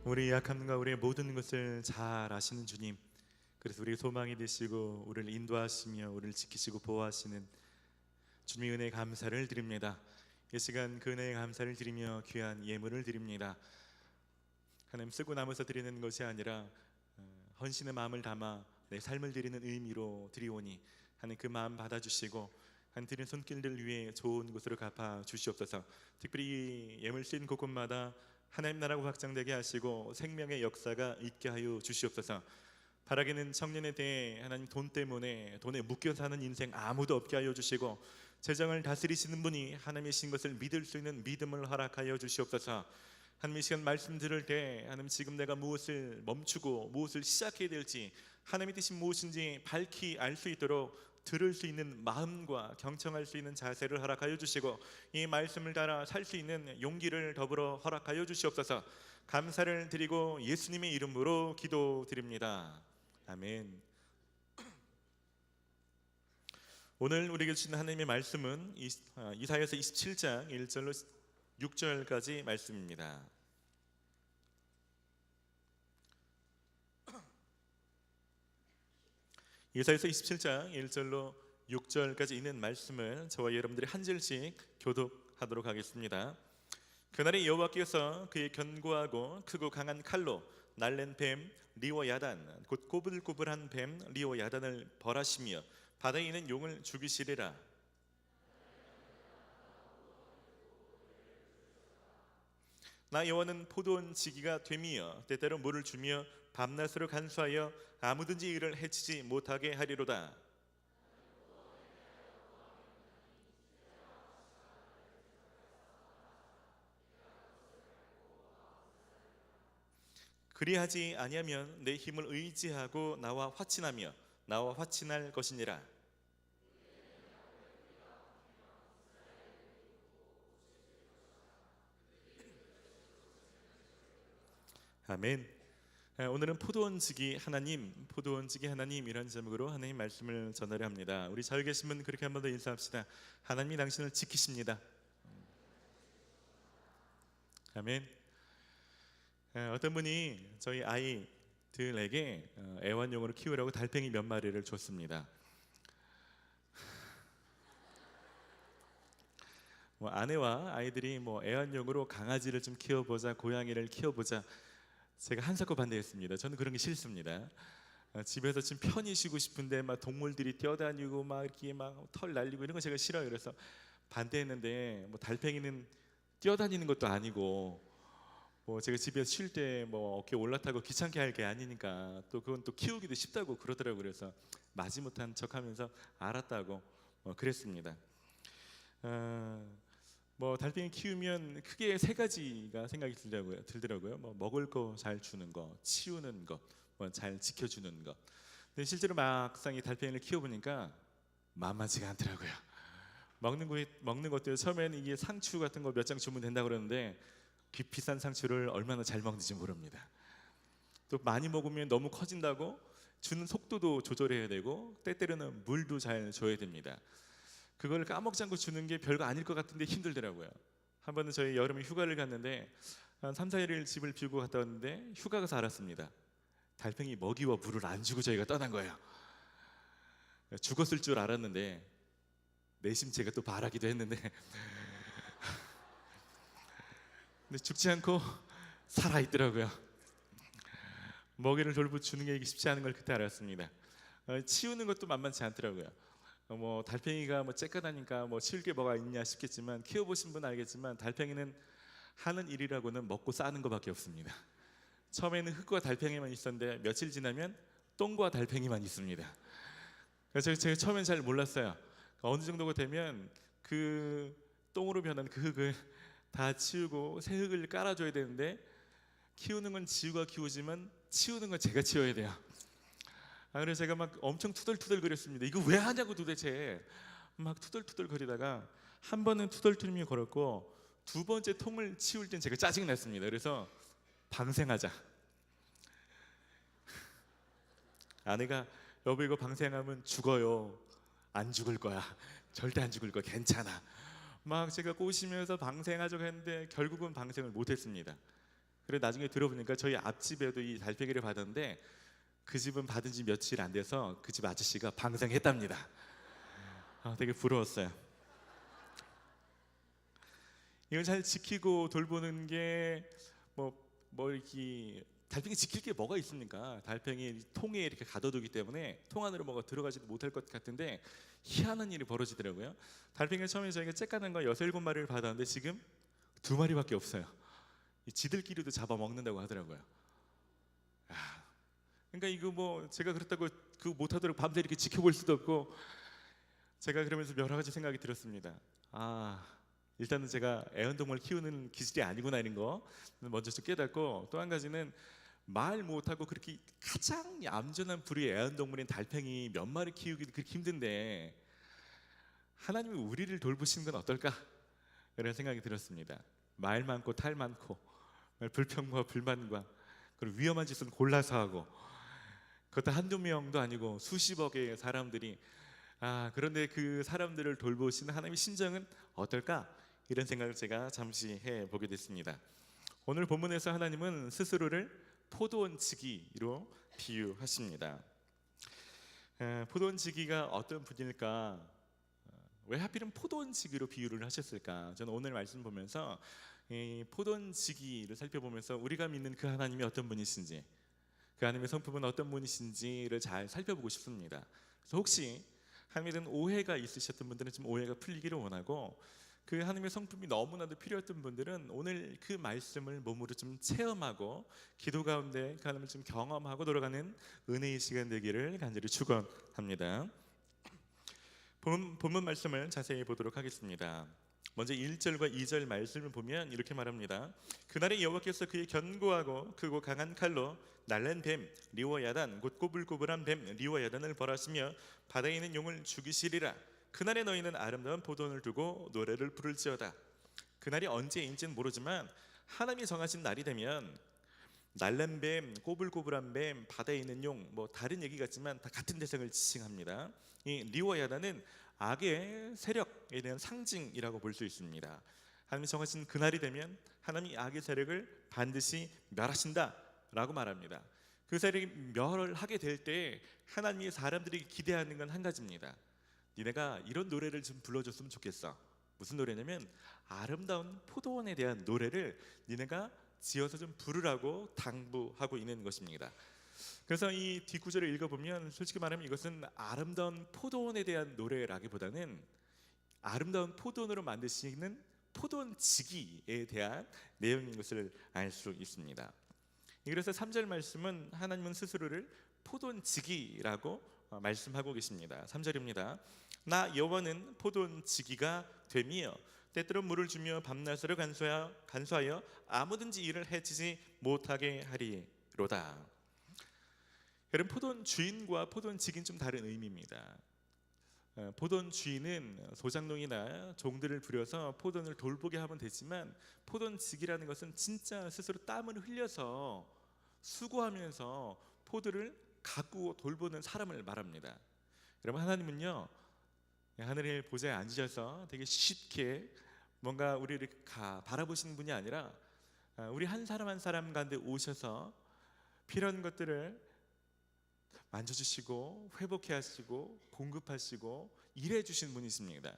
우리 약함과 우리의 모든 것을 잘 아시는 주님, 그래서 우리 소망이 되시고 우리를 인도하시며 우리를 지키시고 보호하시는 주님의 은혜에 감사를 드립니다. 이 시간 그 은혜에 감사를 드리며 귀한 예물을 드립니다. 하나님, 쓰고 남아서 드리는 것이 아니라 헌신의 마음을 담아 내 삶을 드리는 의미로 드리오니 하나님 그 마음 받아주시고 하나님 드리는 손길들 위해 좋은 곳으로 갚아 주시옵소서. 특별히 이 예물 쓰인 곳곳마다 하나님 나라가 확장되게 하시고 생명의 역사가 있게 하여 주시옵소서. 바라기는 청년에 대해 하나님 돈 때문에 돈에 묶여 사는 인생 아무도 없게 하여 주시고 재정을 다스리시는 분이 하나님이신 것을 믿을 수 있는 믿음을 허락하여 주시옵소서. 하나님 이 시간 말씀 들을 때 하나님 지금 내가 무엇을 멈추고 무엇을 시작해야 될지 하나님의 뜻이 무엇인지 밝히 알 수 있도록 들을 수 있는 마음과 경청할 수 있는 자세를 허락하여 주시고 이 말씀을 따라 살 수 있는 용기를 더불어 허락하여 주시옵소서. 감사를 드리고 예수님의 이름으로 기도드립니다. 아멘. 오늘 우리에게 주신 하나님의 말씀은 이사야서 27장 1절로 6절까지 말씀입니다. 이사야서 27장 1절로 6절까지 있는 말씀을 저와 여러분들이 한 절씩 교독하도록 하겠습니다. 그날에 여호와께서 그의 견고하고 크고 강한 칼로 날랜 뱀 리오야단 곧 꼬불꼬불한 뱀 리오야단을 벌하시며 바다에 있는 용을 죽이시리라. 나 여호와는 포도원 지기가 되며 때때로 물을 주며 밤낮으로 간수하여 아무든지 이를 해치지 못하게 하리로다. 그리하지 아니하면 내 힘을 의지하고 나와 화친하며 나와 화친할 것이니라. 아멘. 오늘은 포도원지기 하나님 이런 제목으로 하나님 말씀을 전하려 합니다. 우리 잘 계신 분 그렇게 한 번 더 인사합시다. 하나님이 당신을 지키십니다. 아멘. 어떤 분이 저희 아이들에게 애완용으로 키우라고 달팽이 몇 마리를 줬습니다. 아내와 아이들이 애완용으로 강아지를 좀 키워보자, 고양이를 키워보자. 제가 한사코 반대했습니다. 저는 그런 게 싫습니다. 집에서 좀 편히 쉬고 싶은데 막 동물들이 뛰어다니고 막 이렇게 막 털 날리고 이런 거 제가 싫어요. 그래서 반대했는데 달팽이는 뛰어다니는 것도 아니고 제가 집에서 쉴 때 어깨 올라타고 귀찮게 할 게 아니니까 또 그건 또 키우기도 쉽다고 그러더라고요. 그래서 마지못한 척하면서 알았다고 그랬습니다. 달팽이 키우면 크게 세 가지가 생각이 들더라고요. 먹을 거 잘 주는 거, 치우는 거, 잘 지켜주는 거. 근데 실제로 막상 이 달팽이를 키워보니까 만만치가 않더라고요. 먹는 것도 처음에는 이게 상추 같은 거 몇 장 주면 된다고 그러는데 비싼 상추를 얼마나 잘 먹는지 모릅니다. 또 많이 먹으면 너무 커진다고 주는 속도도 조절해야 되고 때때로는 물도 잘 줘야 됩니다. 그걸 까먹지 않고 주는 게 별거 아닐 것 같은데 힘들더라고요. 한 번은 저희 여름에 휴가를 갔는데 한 3, 4일을 집을 비우고 갔다 왔는데 휴가 가서 알았습니다. 달팽이 먹이와 물을 안 주고 저희가 떠난 거예요. 죽었을 줄 알았는데 내심 제가 또 바라기도 했는데 근데 죽지 않고 살아있더라고요. 먹이를 돌보 주는 게 쉽지 않은 걸 그때 알았습니다. 치우는 것도 만만치 않더라고요. 달팽이가 쬐까다니까 치울 게 뭐가 있냐 싶겠지만 키워보신 분은 알겠지만 달팽이는 하는 일이라고는 먹고 싸는 것밖에 없습니다. 처음에는 흙과 달팽이만 있었는데 며칠 지나면 똥과 달팽이만 있습니다. 그래서 제가 처음엔 잘 몰랐어요. 어느 정도가 되면 그 똥으로 변한 그 흙을 다 치우고 새 흙을 깔아줘야 되는데 키우는 건 지우가 키우지만 치우는 건 제가 치워야 돼요. 그래서 제가 막 엄청 투덜투덜 거렸습니다. 이거 왜 하냐고 도대체 막 투덜투덜 거리다가 한 번은 투덜투덜이 걸었고 두 번째 통을 치울 땐 제가 짜증 났습니다. 그래서 방생하자. 아내가 여보 이거 방생하면 죽어요. 안 죽을 거야. 절대 안 죽을 거야. 괜찮아. 막 제가 꼬시면서 방생하자고 했는데 결국은 방생을 못했습니다. 그래 나중에 들어보니까 저희 앞집에도 이 달팽이를 받았는데 그 집은 받은 지 며칠 안 돼서 그 집 아저씨가 방생했답니다. 되게 부러웠어요. 이걸 잘 지키고 돌보는 게 뭐 이렇게 달팽이 지킬 게 뭐가 있습니까? 달팽이 통에 이렇게 가둬두기 때문에 통 안으로 뭐가 들어가지도 못할 것 같은데 희한한 일이 벌어지더라고요. 달팽이가 처음에 저희가 째까는 거 6-7마리를 받았는데 지금 2마리밖에 없어요. 지들끼리도 잡아먹는다고 하더라고요. 그러니까 이거 뭐 제가 그렇다고 그거 못하도록 밤새 이렇게 지켜볼 수도 없고, 제가 그러면서 여러 가지 생각이 들었습니다. 일단은 제가 애완동물 키우는 기질이 아니구나 이런 거 먼저 좀 깨닫고, 또 한 가지는 말 못하고 그렇게 가장 얌전한 부류의 애완동물인 달팽이 몇 마리 키우기도 그렇게 힘든데 하나님이 우리를 돌보시는 건 어떨까? 이런 생각이 들었습니다. 말 많고 탈 많고 불평과 불만과 그리고 위험한 짓은 골라서 하고, 그것도 한두 명도 아니고 수십억의 사람들이 그런데 그 사람들을 돌보시는 하나님의 심정은 어떨까? 이런 생각을 제가 잠시 해보게 됐습니다. 오늘 본문에서 하나님은 스스로를 포도원지기로 비유하십니다. 포도원지기가 어떤 분일까? 왜 하필은 포도원지기로 비유를 하셨을까? 저는 오늘 말씀 보면서 이 포도원지기를 살펴보면서 우리가 믿는 그 하나님이 어떤 분이신지, 그 하나님의 성품은 어떤 분이신지를 잘 살펴보고 싶습니다. 그래서 혹시 하나님에 대한 오해가 있으셨던 분들은 좀 오해가 풀리기를 원하고, 그 하나님의 성품이 너무나도 필요했던 분들은 오늘 그 말씀을 몸으로 좀 체험하고 기도 가운데 그 하나님을 좀 경험하고 돌아가는 은혜의 시간 되기를 간절히 축원합니다. 본문 말씀을 자세히 보도록 하겠습니다. 먼저 1절과 2절 말씀을 보면 이렇게 말합니다. 그날에 여호와께서 그의 견고하고 크고 강한 칼로 날랜 뱀 리워야단 곧 꼬불꼬불한 뱀 리워야단을 벌하시며 바다에 있는 용을 죽이시리라. 그날에 너희는 아름다운 포도원을 두고 노래를 부를지어다. 그날이 언제인지는 모르지만 하나님이 정하신 날이 되면 날랜 뱀, 꼬불꼬불한 뱀, 바다에 있는 용, 뭐 다른 얘기 같지만 다 같은 대상을 지칭합니다. 이 리워야다는 악의 세력에 대한 상징이라고 볼 수 있습니다. 하나님이 정하신 그날이 되면 하나님이 악의 세력을 반드시 멸하신다라고 말합니다. 그 세력이 멸하게 될 때 하나님이 사람들이 기대하는 건 한 가지입니다. 니네가 이런 노래를 좀 불러줬으면 좋겠어. 무슨 노래냐면 아름다운 포도원에 대한 노래를 니네가 지어서 좀 부르라고 당부하고 있는 것입니다. 그래서 이 뒷구절을 읽어보면 솔직히 말하면 이것은 아름다운 포도원에 대한 노래라기보다는 아름다운 포도원으로 만드시는 포도원 지기에 대한 내용인 것을 알 수 있습니다. 그래서 3절 말씀은 하나님은 스스로를 포도원 지기라고 말씀하고 계십니다. 3절입니다. 나 여호와는 포도원 지기가 되며 때때로 물을 주며 밤낮으로 간수하여 아무든지 이를 해치지 못하게 하리로다. 여러분, 포도원 주인과 포도원 지기는 좀 다른 의미입니다. 포도원 주인은 소장농이나 종들을 부려서 포도원을 돌보게 하면 되지만, 포도원 지기라는 것은 진짜 스스로 땀을 흘려서 수고하면서 포도를 가꾸고 돌보는 사람을 말합니다. 여러분, 하나님은요 하늘의 보좌에 앉으셔서 되게 쉽게 뭔가 우리를 바라보시는 분이 아니라 우리 한 사람 한 사람 가운데 오셔서 필요한 것들을 만져주시고 회복해 하시고 공급하시고 일해 주신 분이십니다.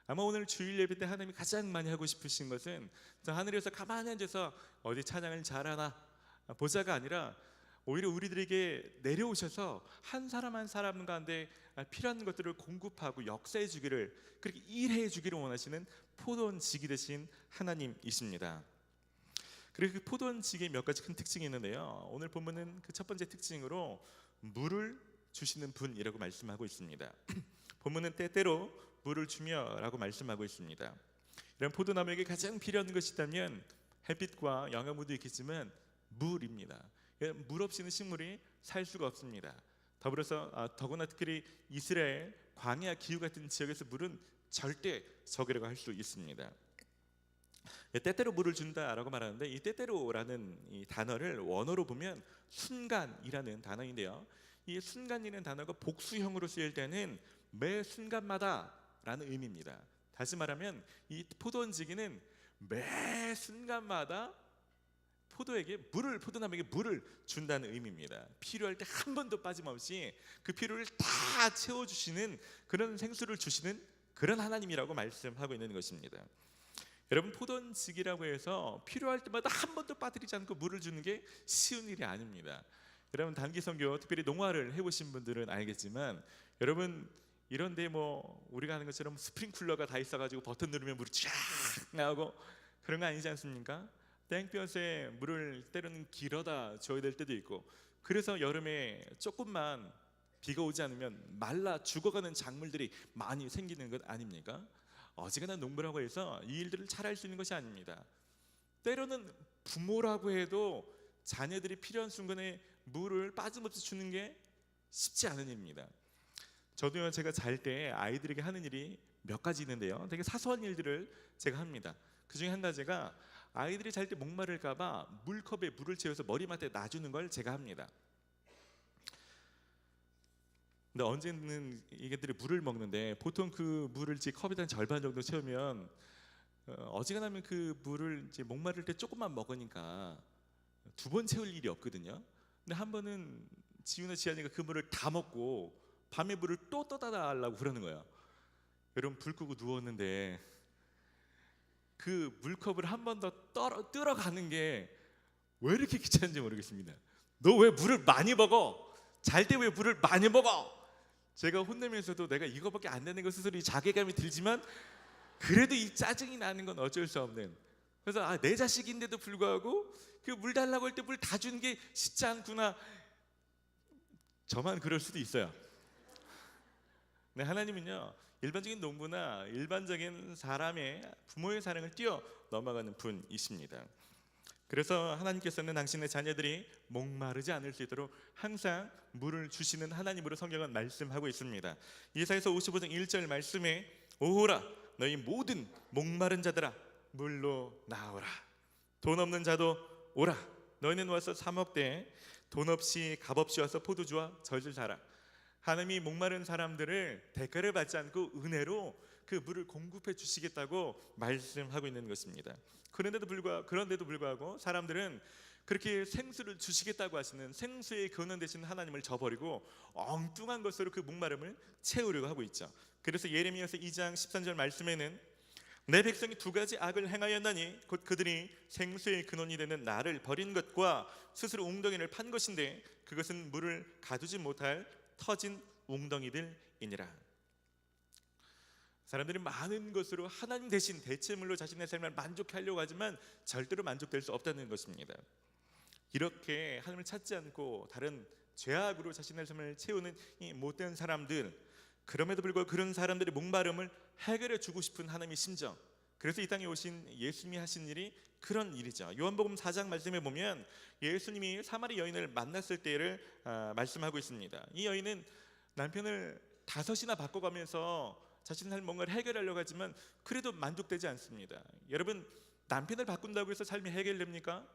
아마 오늘 주일 예배 때 하나님이 가장 많이 하고 싶으신 것은 저 하늘에서 가만히 앉아서 어디 찬양을 잘하나 보자가 아니라 오히려 우리들에게 내려오셔서 한 사람 한 사람 가운데 필요한 것들을 공급하고 역사해 주기를, 그렇게 일해 주기를 원하시는 포도원 지기 되신 하나님이십니다. 그리고 그 포도원 지기의 몇 가지 큰 특징이 있는데요, 오늘 본문은 그 첫 번째 특징으로 물을 주시는 분이라고 말씀하고 있습니다. 본문은 때때로 물을 주며 라고 말씀하고 있습니다. 이런 포도나무에게 가장 필요한 것이 있다면 햇빛과 영양분도 있겠지만 물입니다. 물 없이는 식물이 살 수가 없습니다. 더구나 특히 이스라엘 광야 기후 같은 지역에서 물은 절대 적이라고 할 수 있습니다. 때때로 물을 준다라고 말하는데, 이 때때로라는 이 단어를 원어로 보면 순간이라는 단어인데요, 이 순간이라는 단어가 복수형으로 쓰일 때는 매 순간마다라는 의미입니다. 다시 말하면 이 포도원 지기는 매 순간마다 포도나무에게 물을 준다는 의미입니다. 필요할 때 한 번도 빠짐없이 그 필요를 다 채워주시는 그런 생수를 주시는 그런 하나님이라고 말씀하고 있는 것입니다. 여러분, 포도원지기라고 해서 필요할 때마다 한 번도 빠뜨리지 않고 물을 주는 게 쉬운 일이 아닙니다. 여러분, 단기 선교 특별히 농화를 해보신 분들은 알겠지만, 여러분 이런데 뭐 우리가 하는 것처럼 스프링쿨러가 다 있어가지고 버튼 누르면 물이 쫙 나오고 그런 거 아니지 않습니까? 땡볕에 물을 때로는 길어다 줘야 될 때도 있고, 그래서 여름에 조금만 비가 오지 않으면 말라 죽어가는 작물들이 많이 생기는 것 아닙니까? 어지간한 농부라고 해서 이 일들을 잘 할 수 있는 것이 아닙니다. 때로는 부모라고 해도 자녀들이 필요한 순간에 물을 빠짐없이 주는 게 쉽지 않은 일입니다. 저도요, 제가 잘 때 아이들에게 하는 일이 몇 가지 있는데요, 되게 사소한 일들을 제가 합니다. 그 중에 한 가지가 아이들이 잘 때 목마를까 봐 물컵에 물을 채워서 머리맡에 놔주는 걸 제가 합니다. 근데 언제는 이게들이 물을 먹는데, 보통 그 물을 이제 컵에다 절반 정도 채우면 어지간하면 그 물을 이제 목마를 때 조금만 먹으니까 두 번 채울 일이 없거든요. 근데 한 번은 지훈아 지한이가 그 물을 다 먹고 밤에 물을 또 떠다 달라고 그러는 거예요. 여러분, 불 끄고 누웠는데 그 물컵을 한 번 더 들어가는 게 왜 이렇게 귀찮은지 모르겠습니다. 너 왜 물을 많이 먹어? 잘 때 왜 물을 많이 먹어? 제가 혼내면서도 내가 이거밖에 안 되는 거 스스로 자괴감이 들지만, 그래도 이 짜증이 나는 건 어쩔 수 없는. 그래서 내 자식인데도 불구하고 그 물 달라고 할 때 물 다 주는 게 쉽지 않구나. 저만 그럴 수도 있어요. 네, 하나님은요, 일반적인 농부나 일반적인 사람의 부모의 사랑을 뛰어 넘어가는 분이십니다. 그래서 하나님께서는 당신의 자녀들이 목마르지 않을 수 있도록 항상 물을 주시는 하나님으로 성경은 말씀하고 있습니다. 이사야서 55장 1절 말씀에 오호라 너희 모든 목마른 자들아 물로 나오라. 돈 없는 자도 오라. 너희는 와서 사 먹되 돈 없이 값없이 와서 포도주와 젖을 사라. 하나님이 목마른 사람들을 대가를 받지 않고 은혜로 그 물을 공급해 주시겠다고 말씀하고 있는 것입니다. 그런데도 불구하고 사람들은 그렇게 생수를 주시겠다고 하시는 생수의 근원 되신 하나님을 저버리고 엉뚱한 것으로 그 목마름을 채우려고 하고 있죠. 그래서 예레미야서 2장 13절 말씀에는 내 백성이 두 가지 악을 행하였나니 곧 그들이 생수의 근원이 되는 나를 버린 것과 스스로 웅덩이를 판 것인데 그것은 물을 가두지 못할 터진 웅덩이들이니라. 사람들이 많은 것으로 하나님 대신 대체물로 자신의 삶을 만족하려고 하지만 절대로 만족될 수 없다는 것입니다. 이렇게 하나님을 찾지 않고 다른 죄악으로 자신의 삶을 채우는 이 못된 사람들, 그럼에도 불구하고 그런 사람들의 목마름을 해결해 주고 싶은 하나님의 심정, 그래서 이 땅에 오신 예수님이 하신 일이 그런 일이죠. 요한복음 4장 말씀에 보면 예수님이 사마리 여인을 만났을 때를 말씀하고 있습니다. 이 여인은 남편을 5이나 바꿔가면서 자신의 삶 뭔가를 해결하려고 하지만 그래도 만족되지 않습니다. 여러분, 남편을 바꾼다고 해서 삶이 해결됩니까?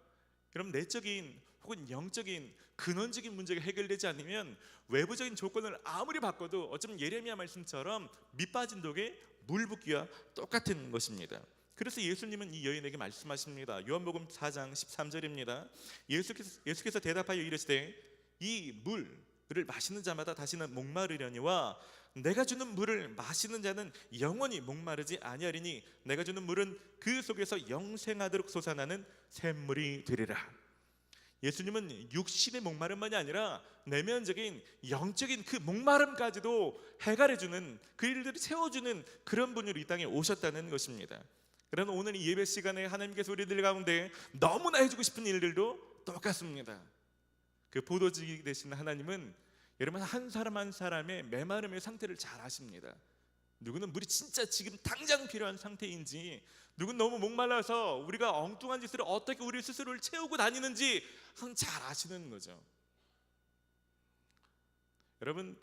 여러분, 내적인 혹은 영적인 근원적인 문제가 해결되지 않으면 외부적인 조건을 아무리 바꿔도 어쩌면 예레미야 말씀처럼 밑 빠진 독에 물 붓기와 똑같은 것입니다. 그래서 예수님은 이 여인에게 말씀하십니다. 요한복음 4장 13절입니다. 예수께서 대답하여 이르시되 이 물을 마시는 자마다 다시는 목마르려니와 내가 주는 물을 마시는 자는 영원히 목마르지 아니하리니 내가 주는 물은 그 속에서 영생하도록 솟아나는 샘물이 되리라. 예수님은 육신의 목마름만이 아니라 내면적인 영적인 그 목마름까지도 해결해주는, 그 일들을 채워주는 그런 분으로 이 땅에 오셨다는 것입니다. 그러나 오늘 이 예배 시간에 하나님께서 우리들 가운데 너무나 해주고 싶은 일들도 똑같습니다. 그 포도주기 되신 하나님은 여러분 한 사람 한 사람의 메마름의 상태를 잘 아십니다. 누구는 물이 진짜 지금 당장 필요한 상태인지, 누구는 너무 목말라서 우리가 엉뚱한 짓으로 어떻게 우리 스스로를 채우고 다니는지 잘 아시는 거죠. 여러분,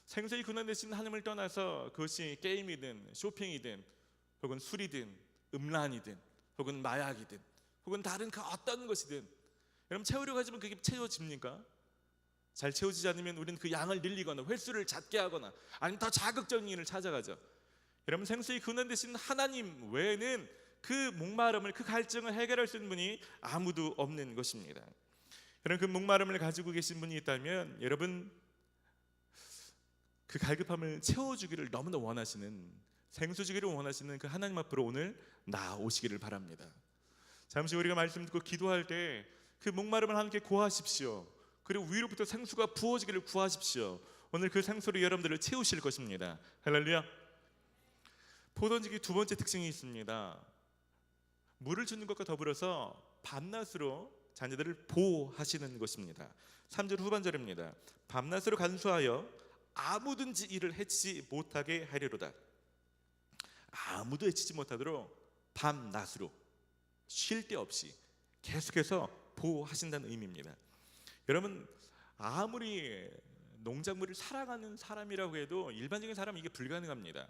생사의 근원 되신 하나님을 떠나서 그것이 게임이든 쇼핑이든 혹은 술이든 음란이든 혹은 마약이든 혹은 다른 그 어떤 것이든 여러분 채우려고 하지만 그게 채워집니까? 잘 채워지지 않으면 우리는 그 양을 늘리거나 횟수를 작게 하거나 아니면 더 자극적인 일을 찾아가죠. 여러분, 생수의 근원 되신 하나님 외에는 그 목마름을, 그 갈증을 해결할 수 있는 분이 아무도 없는 것입니다. 그런 그 목마름을 가지고 계신 분이 있다면 여러분 그 갈급함을 채워주기를 너무나 원하시는, 생수주기를 원하시는 그 하나님 앞으로 오늘 나오시기를 바랍니다. 잠시 우리가 말씀 듣고 기도할 때 그 목마름을 함께 구하십시오. 그리고 위로부터 생수가 부어지기를 구하십시오. 오늘 그 생수로 여러분들을 채우실 것입니다. 할렐루야. 포도원지기 두 번째 특징이 있습니다. 물을 주는 것과 더불어서 밤낮으로 자녀들을 보호하시는 것입니다. 3절 후반절입니다. 밤낮으로 간수하여 아무든지 이를 해치지 못하게 하리로다. 아무도 해치지 못하도록 밤낮으로 쉴 데 없이 계속해서 보호하신다는 의미입니다. 여러분 아무리 농작물을 사랑하는 사람이라고 해도 일반적인 사람은 이게 불가능합니다.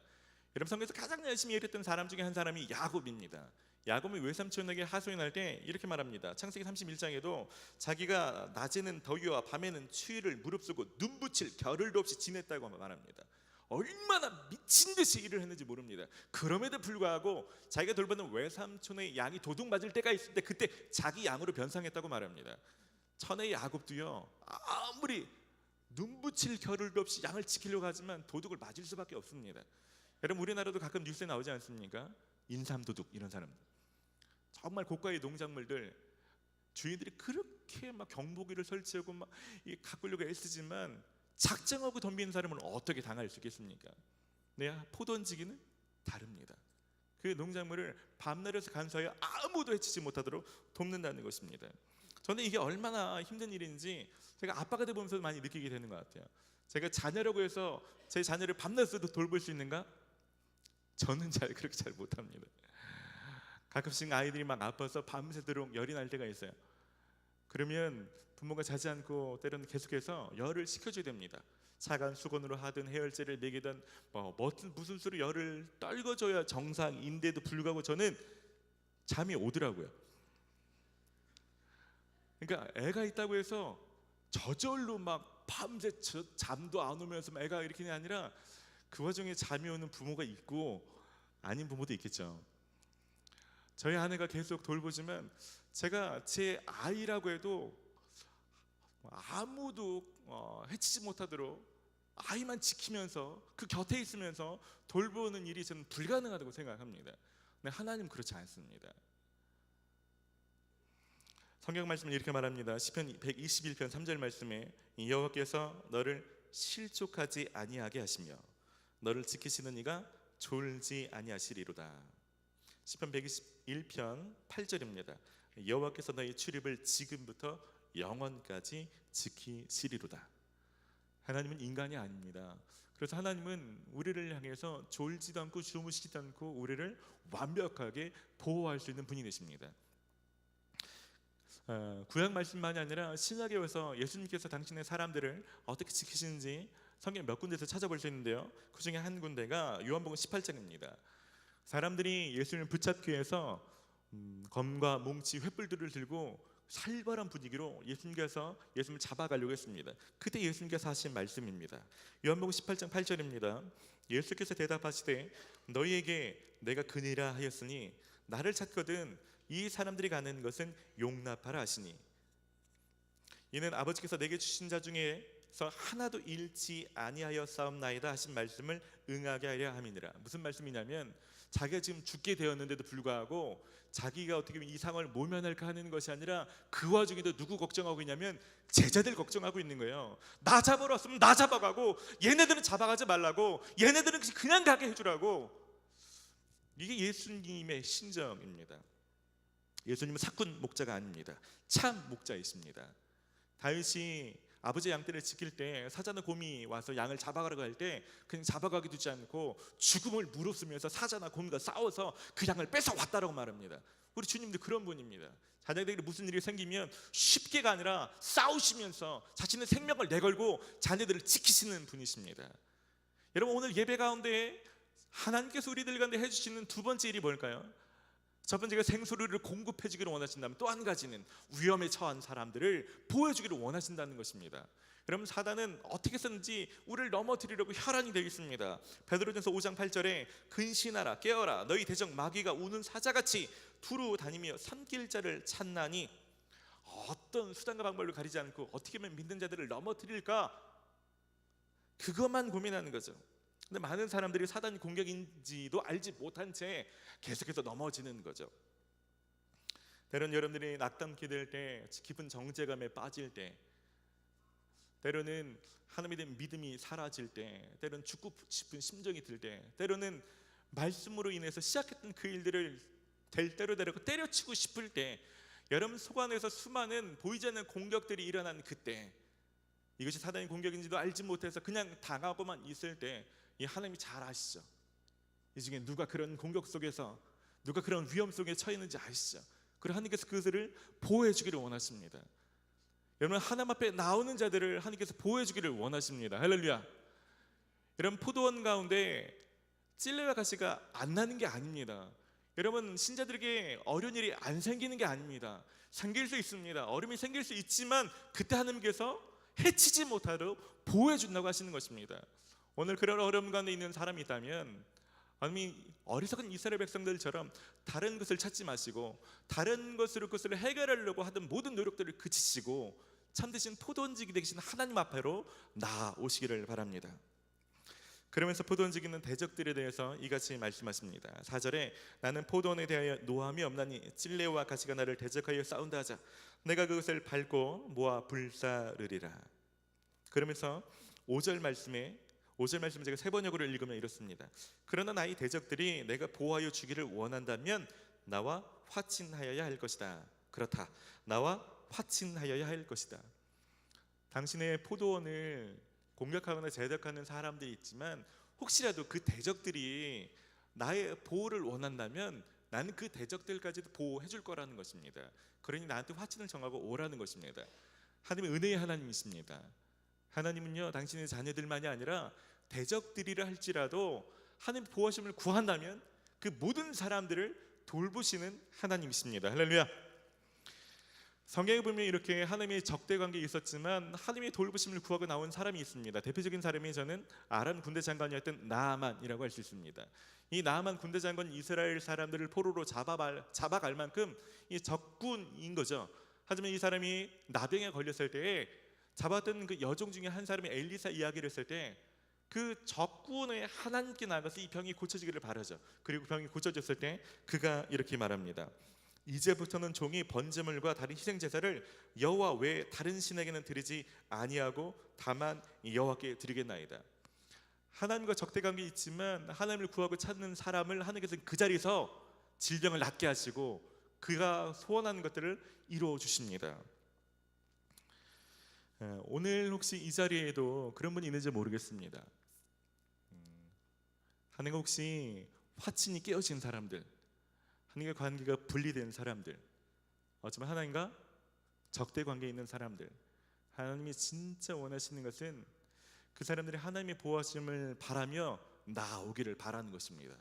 여러분 성경에서 가장 열심히 일했던 사람 중에 한 사람이 야곱입니다. 야곱이 외삼촌에게 하소연할 때 이렇게 말합니다. 창세기 31장에도 자기가 낮에는 더위와 밤에는 추위를 무릅쓰고 눈붙일 겨를도 없이 지냈다고 말합니다. 얼마나 미친 듯이 일을 했는지 모릅니다. 그럼에도 불구하고 자기가 돌보는 외삼촌의 양이 도둑 맞을 때가 있을 때 그때 자기 양으로 변상했다고 말합니다. 천의 야곱도요 아무리 눈붙일 겨를도 없이 양을 지키려고 하지만 도둑을 맞을 수밖에 없습니다. 여러분 우리나라도 가끔 뉴스에 나오지 않습니까? 인삼도둑 이런 사람들. 정말 고가의 농작물들 주인들이 그렇게 막 경보기를 설치하고 막 가꾸려고 애쓰지만 작정하고 덤비는 사람은 어떻게 당할 수 있겠습니까? 네, 포도원지기는 다릅니다. 그 농작물을 밤낮에서 간수하여 아무도 해치지 못하도록 돕는다는 것입니다. 저는 이게 얼마나 힘든 일인지 제가 아빠가 되보면서 많이 느끼게 되는 것 같아요. 제가 자녀라고 해서 제 자녀를 밤낮에도 돌볼 수 있는가? 저는 그렇게 잘 못합니다. 가끔씩 아이들이 막 아파서 밤새도록 열이 날 때가 있어요. 그러면 부모가 자지 않고 때로는 계속해서 열을 식혀줘야 됩니다. 차가운 수건으로 하든 해열제를 먹이든 무슨 수로 열을 떨궈줘야 정상인데도 불구하고 저는 잠이 오더라고요. 그러니까 애가 있다고 해서 저절로 막 밤새 잠도 안 오면서 애가 이렇게 아니라 그 와중에 잠이 오는 부모가 있고 아닌 부모도 있겠죠. 저희 아내가 계속 돌보지만 제가 제 아이라고 해도 아무도 해치지 못하도록 아이만 지키면서 그 곁에 있으면서 돌보는 일이 저는 불가능하다고 생각합니다. 근데 하나님 그렇지 않습니다. 성경 말씀은 이렇게 말합니다. 시편 121편 3절 말씀에 여호와께서 너를 실족하지 아니하게 하시며 너를 지키시는 이가 졸지 아니하시리로다. 시편 121편 8절입니다. 여호와께서 너희 출입을 지금부터 영원까지 지키시리로다. 하나님은 인간이 아닙니다. 그래서 하나님은 우리를 향해서 졸지도 않고 주무시지도 않고 우리를 완벽하게 보호할 수 있는 분이 되십니다. 구약 말씀만이 아니라 신약에 와서 예수님께서 당신의 사람들을 어떻게 지키시는지 성경 몇 군데에서 찾아볼 수 있는데요. 그 중에 한 군데가 요한복음 18장입니다. 사람들이 예수님을 붙잡기 위해서 검과 뭉치, 횃불들을 들고 살벌한 분위기로 예수님께서 예수님을 잡아가려고 했습니다. 그때 예수님께서 하신 말씀입니다. 요한복음 18장 8절입니다. 예수께서 대답하시되 너희에게 내가 그니라 하였으니 나를 찾거든 이 사람들이 가는 것은 용납하라 하시니 이는 아버지께서 내게 주신 자 중에서 하나도 잃지 아니하여 싸움나이다 하신 말씀을 응하게 하려 함이니라. 무슨 말씀이냐면 자기가 지금 죽게 되었는데도 불구하고 자기가 어떻게 이 상황을 모면할까 하는 것이 아니라 그 와중에도 누구 걱정하고 있냐면 제자들 걱정하고 있는 거예요. 나 잡으러 왔으면 나 잡아가고 얘네들은 잡아가지 말라고, 얘네들은 그냥 가게 해주라고. 이게 예수님의 신정입니다. 예수님은 사꾼 목자가 아닙니다. 참 목자이십니다. 다윗이 아버지의 양떼를 지킬 때 사자나 곰이 와서 양을 잡아가려고 할 때 그냥 잡아가게 두지 않고 죽음을 무릅쓰면서 사자나 곰과 싸워서 그 양을 뺏어왔다라고 말합니다. 우리 주님도 그런 분입니다. 자녀들에게 무슨 일이 생기면 쉽게가 아니라 싸우시면서 자신의 생명을 내걸고 자녀들을 지키시는 분이십니다. 여러분 오늘 예배 가운데 하나님께서 우리들 가운데 해주시는 두 번째 일이 뭘까요? 첫 번째가 생수를 공급해 주기를 원하신다면 또 한 가지는 위험에 처한 사람들을 보호해 주기를 원하신다는 것입니다. 여러분, 사단은 어떻게 해서든지 우리를 넘어뜨리려고 혈안이 되어 있습니다. 베드로전서 5장 8절에 근신하라 깨어라 너희 대적 마귀가 우는 사자같이 두루 다니며 삼킬 자를 찾나니, 어떤 수단과 방법을 가리지 않고 어떻게 하면 믿는 자들을 넘어뜨릴까, 그것만 고민하는 거죠. 근데 많은 사람들이 사단이 공격인지도 알지 못한 채 계속해서 넘어지는 거죠. 때로는 여러분들이 낙담케 될 때, 깊은 정죄감에 빠질 때, 때로는 하나님에 대한 믿음이 사라질 때, 때로는 죽고 싶은 심정이 들 때, 때로는 말씀으로 인해서 시작했던 그 일들을 될 대로 되려고 때려치고 싶을 때, 여러분 속 안에서 수많은 보이지 않는 공격들이 일어난 그때, 이것이 사단의 공격인지도 알지 못해서 그냥 당하고만 있을 때, 이 하나님이 잘 아시죠. 이 중에 누가 그런 공격 속에서, 누가 그런 위험 속에 처해 있는지 아시죠. 그리고 하나님께서 그것을 보호해 주기를 원하십니다. 여러분, 하나님 앞에 나오는 자들을 하나님께서 보호해 주기를 원하십니다. 할렐루야. 여러분, 포도원 가운데 찔레와 가시가 안 나는 게 아닙니다. 여러분, 신자들에게 어려운 일이 안 생기는 게 아닙니다. 생길 수 있습니다. 어려움이 생길 수 있지만 그때 하나님께서 해치지 못하도록 보호해 준다고 하시는 것입니다. 오늘 그런 어려움 가운데 있는 사람이 있다면, 하나님이 어리석은 이스라엘 백성들처럼 다른 것을 찾지 마시고 다른 것으로 그것을 해결하려고 하던 모든 노력들을 그치시고 참되신 포도원지기 되신 하나님 앞으로 나아오시기를 바랍니다. 그러면서 포도원지기 있는 대적들에 대해서 이같이 말씀하십니다. 4절에 나는 포도원에 대하여 노함이 없나니 찔레와 가시가 나를 대적하여 싸운다 하자 내가 그것을 밟고 모아 불사르리라. 그러면서 5절 말씀을 제가 세 번역으로 읽으면 이렇습니다. 그러나 나의 대적들이 내가 보호하여 주기를 원한다면 나와 화친하여야 할 것이다. 그렇다, 나와 화친하여야 할 것이다. 당신의 포도원을 공격하거나 제적하는 사람들이 있지만 혹시라도 그 대적들이 나의 보호를 원한다면 나는 그 대적들까지도 보호해 줄 거라는 것입니다. 그러니 나한테 화친을 정하고 오라는 것입니다. 하나님은 은혜의 하나님이십니다. 하나님은요, 당신의 자녀들만이 아니라 대적들이라 할지라도 하나님 보호하심을 구한다면 그 모든 사람들을 돌보시는 하나님이십니다. 할렐루야. 성경에 보면 이렇게 하나님의 적대 관계에 있었지만 하나님의 돌보심을 구하고 나온 사람이 있습니다. 대표적인 사람이 저는 아람 군대 장관이었던 나아만이라고 할 수 있습니다. 이 나아만 군대 장관 이스라엘 사람들을 포로로 잡아갈 만큼 이 적군인 거죠. 하지만 이 사람이 나병에 걸렸을 때에 잡았던 그 여종 중에 한 사람이 엘리사 이야기를 했을 때 그 적군의 하나님께 나가서 이 병이 고쳐지기를 바라죠. 그리고 병이 고쳐졌을 때 그가 이렇게 말합니다. 이제부터는 종이 번제물과 다른 희생 제사를 여호와 외에 다른 신에게는 드리지 아니하고 다만 여호와께 드리겠나이다. 하나님과 적대 관계 있지만 하나님을 구하고 찾는 사람을 하나님께서 그 자리에서 질병을 낫게 하시고 그가 소원하는 것들을 이루어 주십니다. 오늘 혹시 이 자리에도 그런 분이 있는지 모르겠습니다. 하나님과 혹시 화친이 깨어진 사람들, 하나님과 관계가 분리된 사람들, 어쩌면 하나님과 적대 관계에 있는 사람들, 하나님이 진짜 원하시는 것은 그 사람들이 하나님의 보호하심을 바라며 나아오기를 바라는 것입니다.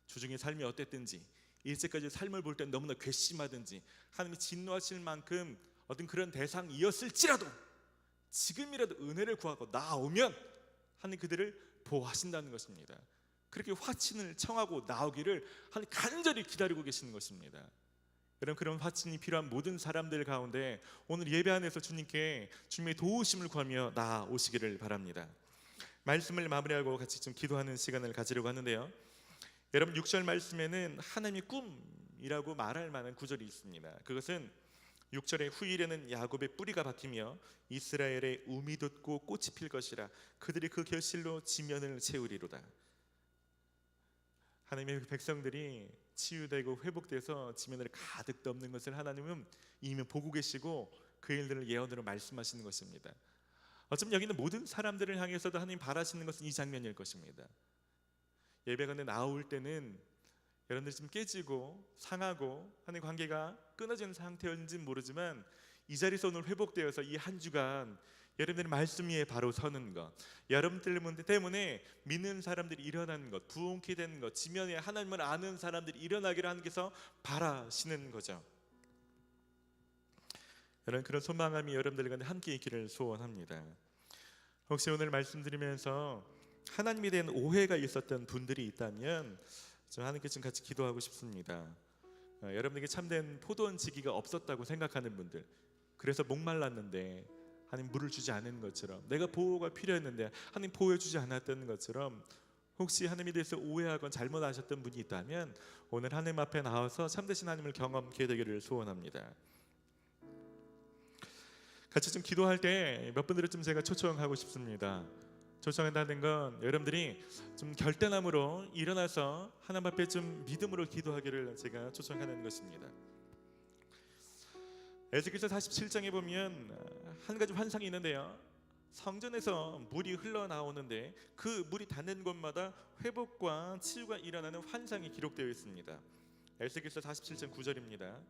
주중에 삶이 어땠든지, 일제까지 삶을 볼 때 너무나 괘씸하든지 하나님이 진노하실 만큼 어떤 그런 대상이었을지라도 지금이라도 은혜를 구하고 나아오면 하나님 그들을 보호하신다는 것입니다. 그렇게 화친을 청하고 나오기를 하나님 간절히 기다리고 계시는 것입니다. 여러분, 그런 화친이 필요한 모든 사람들 가운데 오늘 예배 안에서 주님께 주님의 도우심을 구하며 나아오시기를 바랍니다. 말씀을 마무리하고 같이 좀 기도하는 시간을 가지려고 하는데요, 여러분 6절 말씀에는 하나님의 꿈이라고 말할 만한 구절이 있습니다. 그것은 6절에 후일에는 야곱의 뿌리가 박히며 이스라엘의 우미 돋고 꽃이 필 것이라 그들이 그 결실로 지면을 채우리로다. 하나님의 백성들이 치유되고 회복돼서 지면을 가득 덮는 것을 하나님은 이미 보고 계시고 그 일들을 예언으로 말씀하시는 것입니다. 어쩌면 여기 있는 모든 사람들을 향해서도 하나님 바라시는 것은 이 장면일 것입니다. 예배가에 나올 때는 여러분들이 좀 깨지고 상하고 하는 관계가 끊어진 상태였는지는 모르지만 이 자리에서 오늘 회복되어서 이 한 주간 여러분들의 말씀 위에 바로 서는 것, 여러분들 때문에 믿는 사람들이 일어나는 것, 부흥케 되는 것, 지면에 하나님을 아는 사람들이 일어나기를 하나님께서 바라시는 거죠. 이런 그런 소망함이 여러분들 가운데 함께 있기를 소원합니다. 혹시 오늘 말씀드리면서 하나님에 대한 오해가 있었던 분들이 있다면 저 하나님께 좀 같이 기도하고 싶습니다. 여러분에게 참된 포도원 지기가 없었다고 생각하는 분들, 그래서 목말랐는데 하나님 물을 주지 않은 것처럼, 내가 보호가 필요했는데 하나님 보호해 주지 않았던 것처럼, 혹시 하나님에 대해서 오해하건 잘못 아셨던 분이 있다면 오늘 하나님 앞에 나와서 참되신 하나님을 경험하게 되기를 소원합니다. 같이 좀 기도할 때 몇 분들을 좀 제가 초청하고 싶습니다. 초청한다는 건 여러분들이 좀 결단함으로 일어나서 하나님 앞에 좀 믿음으로 기도하기를 제가 초청하는 것입니다. 에스겔서 47장에 보면 한 가지 환상이 있는데요, 성전에서 물이 흘러나오는데 그 물이 닿는 곳마다 회복과 치유가 일어나는 환상이 기록되어 있습니다. 에스겔서 47장 9절입니다.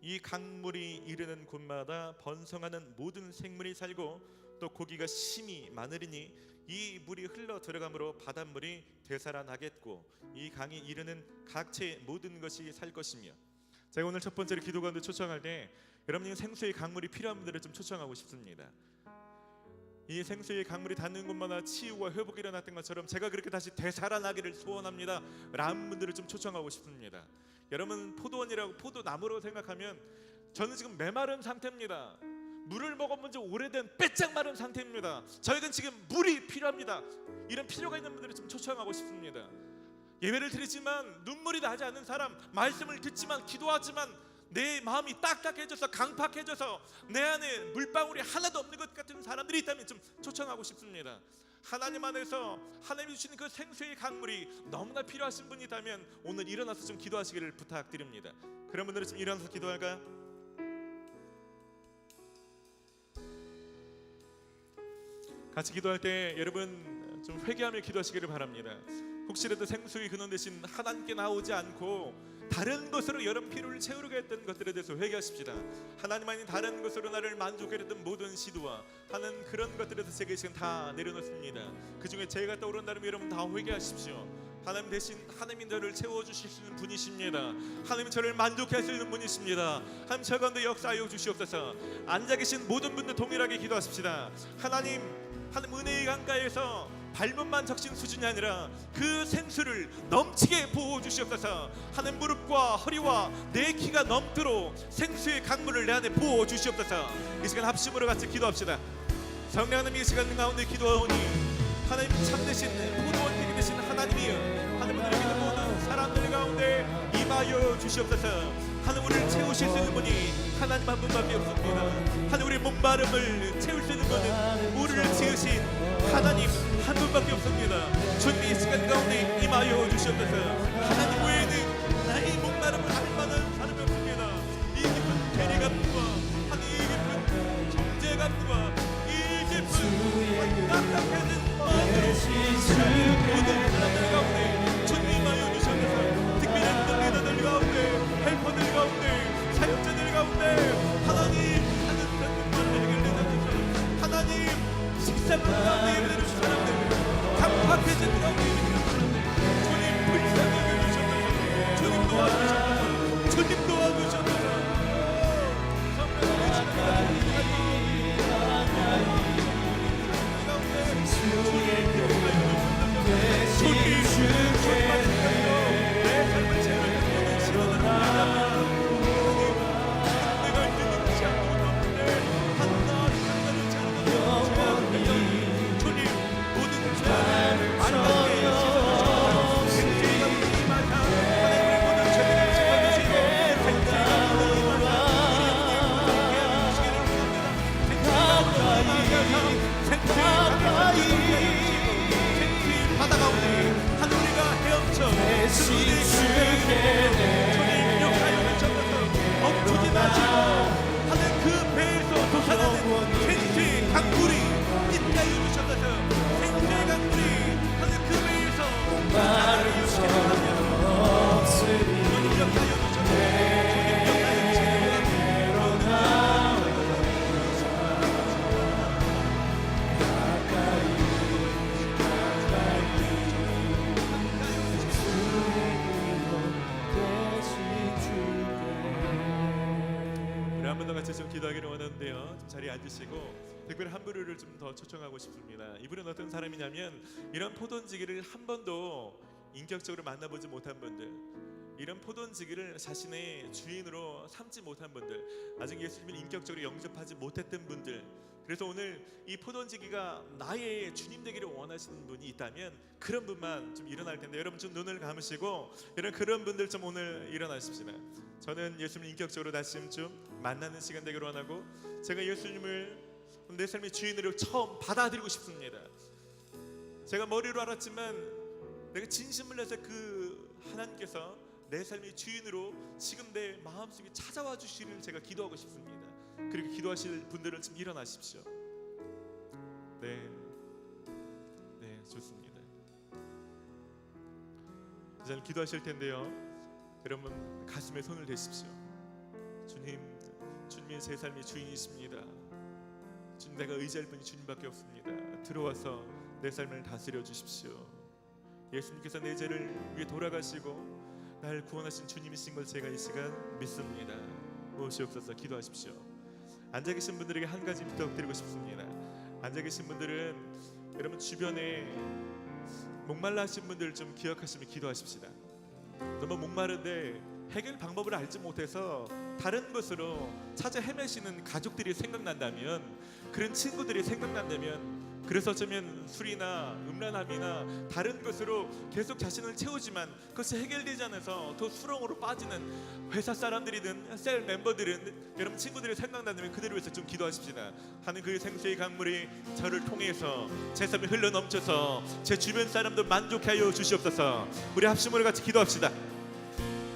이 강물이 이르는 곳마다 번성하는 모든 생물이 살고 또 고기가 심히 많으리니 이 물이 흘러 들어가므로 바닷물이 되살아나겠고 이 강이 이르는 각체의 모든 것이 살 것이며. 제가 오늘 첫 번째로 기도 가운데 초청할 때 여러분이 생수의 강물이 필요한 분들을 좀 초청하고 싶습니다. 이 생수의 강물이 닿는 곳마다 치유와 회복이 일어났던 것처럼 제가 그렇게 다시 되살아나기를 소원합니다 라는 분들을 좀 초청하고 싶습니다. 여러분 포도원이라고 포도나무로 생각하면 저는 지금 메마른 상태입니다. 물을 먹어본 지 오래된 빼짝 마른 상태입니다. 저에겐 지금 물이 필요합니다. 이런 필요가 있는 분들을 좀 초청하고 싶습니다. 예배를 드리지만 눈물이 나지 않는 사람, 말씀을 듣지만 기도하지만 내 마음이 딱딱해져서 강팍해져서 내 안에 물방울이 하나도 없는 것 같은 사람들이 있다면 좀 초청하고 싶습니다. 하나님 안에서 하나님이 주시는 그 생수의 강물이 너무나 필요하신 분이 있다면 오늘 일어나서 좀 기도하시기를 부탁드립니다. 그런 분들은 좀 일어나서 기도할까요? 같이 기도할 때 여러분 좀 회개하며 기도하시기를 바랍니다. 혹시라도 생수의 근원 되신 하나님께 나오지 않고 다른 것으로 여러분 필요를 채우려고 했던 것들에 대해서 회개하십시다. 하나님 아닌 다른 것으로 나를 만족하려 했던 모든 시도와 하는 그런 것들에 대해서 제가 이 시간 다 내려놓습니다. 그 중에 제가 떠오른다면 여러분 다 회개하십시오. 하나님 대신 하나님이 저를 채워주실 수 있는 분이십니다. 하나님이 저를 만족할 수 있는 분이십니다. 하나님 저 가운데 역사하여 주시옵소서. 앉아 계신 모든 분들 동일하게 기도하십시다. 하나님 은혜의 강가에서 발문만 적신 수준이 아니라 그 생수를 넘치게 부어 주시옵소서. 하나님 무릎과 허리와 내 키가 넘도록 생수의 강물을 내 안에 부어 주시옵소서. 이 시간 합심으로 같이 기도합시다. 성령 하나님 이 시간 가운데 기도하오니 하나님 참되신 포도원 되게 되신 하나님이여, 하나님 우리를 믿는 모든 사람들 가운데 임하여 주시옵소서. 하나님 우리를 채우실 수 있는 분이 하나님 한 분밖에 없습니다. 하나님 우리의 목마름을 채울 수 있는 분은 우리를 지으신 하나님 한 분밖에 없습니다. 주님 이 시간 가운데 임하여 주시옵소서. 하나님 외에는 나의 목마름을 할 만한 사람이 없습니다. 이 깊은 괴리감과 하나님 이 깊은 정죄감과 이 깊은 딱딱해진 마음으로 모든 사람들 가운데 주님 임하여 주시옵소서. 특별한 리더들 가운데, 헬퍼들 가운데, 사역자들 가운데 하나님 하는 그런 분들에게 내려주셔서 하나님 식사만 가운데 예배드리는 사람들, 강팍해진 가운데 예배드리는 사람들 주님 불쌍히 여겨주셔서 주님 도와주셔서 주님 도와주셔서 성령의 내 삶을 채우는 시간을 바다 가운데 하늘이가 헤엄쳐 주님 역사여 주셔서 멈추지 마시고 하늘 그 배에서 솟아나는 생수의 강물이 있게 하여 주셔서 생수의 강물이 하늘 그 배에서 솟아나는 주님 역사여 주셔서 주님 역사여 주셔서 한 번 더 같이 좀 기도하기를 원하는 가운데요, 좀 자리에 앉으시고 특별히 한 분을 좀 더 초청하고 싶습니다. 이분은 어떤 사람이냐면 이런 포도원지기를 한 번도 인격적으로 만나보지 못한 분들, 이런 포도원지기를 자신의 주인으로 삼지 못한 분들, 아직 예수님을 인격적으로 영접하지 못했던 분들, 그래서 오늘 이 포도원지기가 나의 주님 되기를 원하시는 분이 있다면 그런 분만 좀 일어날 텐데, 여러분 좀 눈을 감으시고 그런 분들 좀 오늘 일어나십시다. 저는 예수님을 인격적으로 다시 좀 만나는 시간 되기를 원하고, 제가 예수님을 내 삶의 주인으로 처음 받아들이고 싶습니다. 제가 머리로 알았지만 내가 진심을 내서 그 하나님께서 내 삶의 주인으로 지금 내 마음속에 찾아와 주시기를 제가 기도하고 싶습니다. 그렇게 기도하실 분들은 좀 일어나십시오. 네, 좋습니다. 이제 기도하실 텐데요, 여러분 가슴에 손을 대십시오. 주님이 제 삶의 주인이십니다. 주님, 내가 의지할 분이 주님밖에 없습니다. 들어와서 내 삶을 다스려 주십시오. 예수님께서 내 죄를 위해 돌아가시고 날 구원하신 주님이신 걸 제가 이 시간 믿습니다. 오시옵소서. 기도하십시오. 앉아 계신 분들에게 한 가지 부탁드리고 싶습니다. 앉아 계신 분들은 여러분 주변에 목말라 하신 분들 좀 기억하시면 기도하십시다. 너무 목마른데 해결 방법을 알지 못해서 다른 것으로 찾아 헤매시는 가족들이 생각난다면, 그런 친구들이 생각난다면, 그래서 어쩌면 술이나 음란함이나 다른 것으로 계속 자신을 채우지만 그것이 해결되지 않아서 더 수렁으로 빠지는 회사 사람들이든 셀 멤버들은 여러분 친구들이 생각난다면 그들을 위해서 좀 기도하십시다. 하는 그 생수의 강물이 저를 통해서 제 삶에 흘러넘쳐서 제 주변 사람들 만족해 하여 주시옵소서. 우리 합심으로 같이 기도합시다.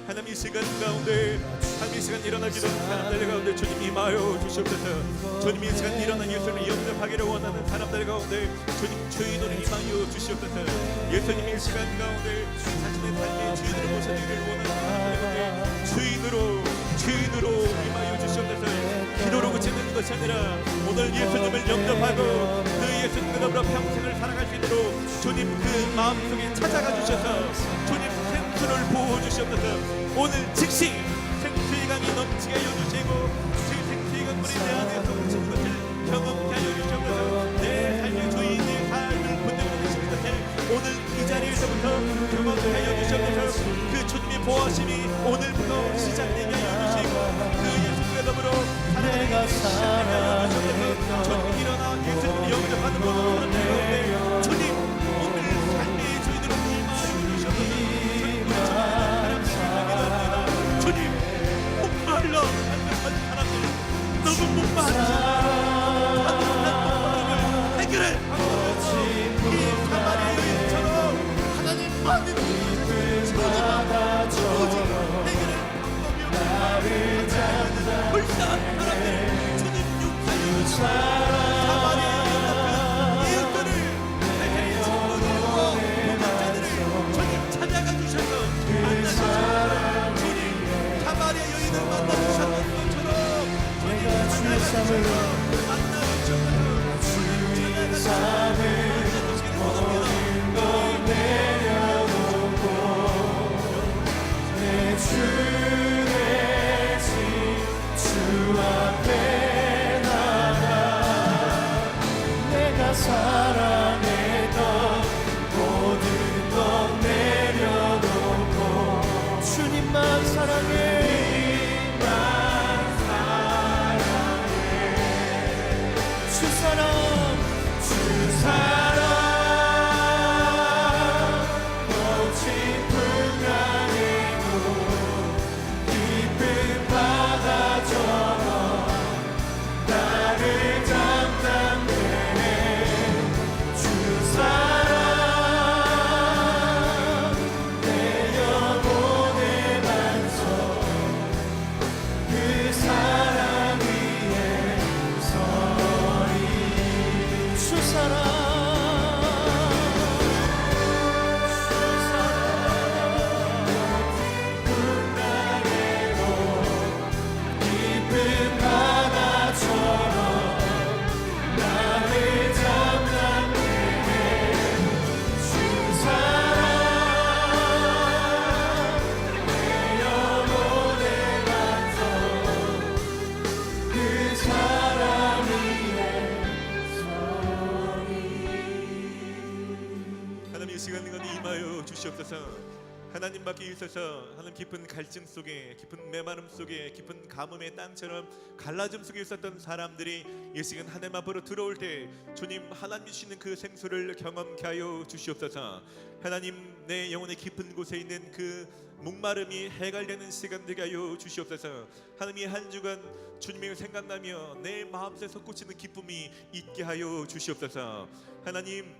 하나님, 이 시간 가운데 하나님, 이 시간 일어나 기도하는 사람들 가운데 주님 임하여 주시옵소서. 주님, 이 시간 일어나 예수님을 영접하기를 원하는 사람들 가운데 주님 주인으로 임하여 주시옵소서. 예수님, 이 시간 가운데 자신의 삶의 주인으로 모셔지기를 원하는 사람들 가운데 주인으로 임하여 주시옵소서. 기도로 그치는 것이 아니라 오늘 예수님을 영접하고 그 예수님으로 평생을 살아갈 수 있도록 주님 그 마음속에 찾아가 주셔서 주님 생수를 부어주시옵소서. 오늘 즉시 생수의 강이 넘치게 하여 주시고 그 생수의 강물이 내 안에서 훔치는 것을 경험케 하여 주시옵소서. 내 삶의 주인의 삶을 붙들고 계시는 것을 오늘 이 자리에서부터 경험케 하여 주시옵소서. 그 주님의 보호하심이 오늘부터 시작되게 하여 주시고 그 예수님과 더불어 살아가는 시작되게 하여 주시옵소서. 주님 일어나 예수님을 영접하는 모든 사람들 가운데 주님 오늘 삶의 주인으로 임하여 주시옵소서. 주님, 목말라 한적한 사람들, 너무 목마르잖아. 한적한 목마름을 해결해 이 사마리아 여인처럼 하나님 많은 오직 해결해 방법이 없는 불쌍한 사람들 주님 용서해 주시고 사마리아 여인 같은 이웃들을 내 친구들과 동역자들을 주님 찾아가 주셔서 만나주시고 사마리아 여인을 만나주셨던 것처럼 주님 찾아가주셔서 만나주셔서 주님 찾아가주시기를 원합니다. 내 주 앞에 나가 내가 사랑했던 모든 것 내려놓고 주님만 사랑해. 주 사랑 거친 풍랑에도 깊은 바다처럼 나를 담당해. 주 사랑 내 영혼의 반석 그 사랑 위에 서리. 주 사랑 주시옵소서. 하나님 밖에 있어서 하는 깊은 갈증 속에, 깊은 메마름 속에, 깊은 가뭄의 땅처럼 갈라짐 속에 있었던 사람들이 이 시간 하나님 앞으로 들어올 때 주님 하나님 주시는 그 생수를 경험케 하여 주시옵소서. 하나님 내 영혼의 깊은 곳에 있는 그 목마름이 해갈되는 시간 되게 하여 주시옵소서. 하나님이 한 주간 주님을 생각나며 내 마음속에 솟구치는 기쁨이 있게 하여 주시옵소서. 하나님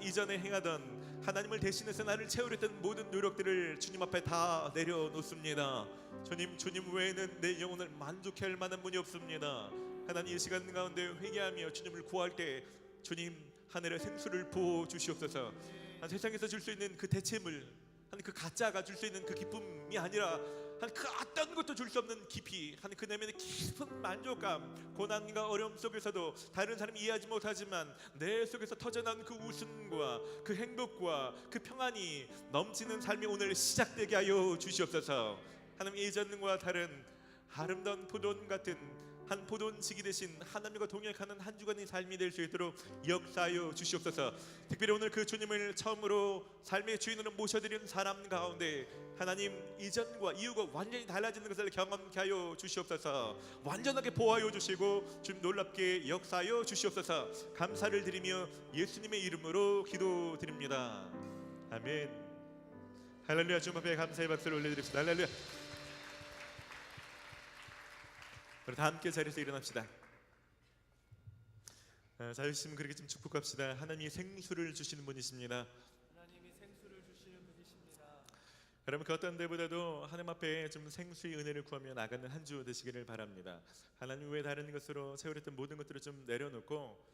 이전에 행하던 하나님을 대신해서 나를 채우려던 모든 노력들을 주님 앞에 다 내려놓습니다. 주님 외에는 내 영혼을 만족해 할 만한 분이 없습니다. 하나님 이 시간 가운데 회개하며 주님을 구할 때 주님 하늘의 생수를 부어 주시옵소서. 세상에서 줄 수 있는 그 대체물, 그 가짜가 줄 수 있는 그 기쁨이 아니라 그 어떤 것도 줄 수 없는 깊이, 그 내면의 깊은 만족감, 고난과 어려움 속에서도 다른 사람이 이해하지 못하지만 내 속에서 터져나온 그 웃음과 그 행복과 그 평안이 넘치는 삶이 오늘 시작되게 하여 주시옵소서. 하나님 예전과 다른 아름다운 포도원 같은 한 포도원지기 대신 하나님과 동행하는 한 주간의 삶이 될 수 있도록 역사하여 주시옵소서. 특별히 오늘 그 주님을 처음으로 삶의 주인으로 모셔드리는 사람 가운데 하나님 이전과 이후가 완전히 달라지는 것을 경험케 하여 주시옵소서. 완전하게 보호하여 주시고 주님 놀랍게 역사하여 주시옵소서. 감사를 드리며 예수님의 이름으로 기도드립니다. 아멘. 할렐루야. 주님 앞에 감사의 박수를 올려드립시다. 할렐루야. 우리 다 함께 자리에서 일어납시다. 자유심 그렇게 좀 축복합시다. 하나님이 생수를 주시는 분이십니다. 하나님이 생수를 주시는 분이십니다. 여러분 그 어떤 데보다도 하나님 앞에 좀 생수의 은혜를 구하며 나가는 한 주 되시기를 바랍니다. 하나님 외에 다른 것으로 채우렸던 모든 것들을 좀 내려놓고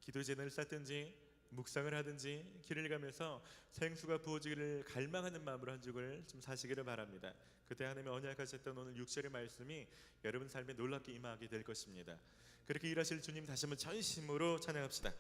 기도의 제단을 쌓든지 묵상을 하든지 길을 가면서 생수가 부어지기를 갈망하는 마음으로 한 주를 좀 사시기를 바랍니다. 그때 하나님의 언약하셨던 오늘 6절의 말씀이 여러분 삶에 놀랍게 임하게 될 것입니다. 그렇게 일하실 주님 다시 한번 전심으로 찬양합시다.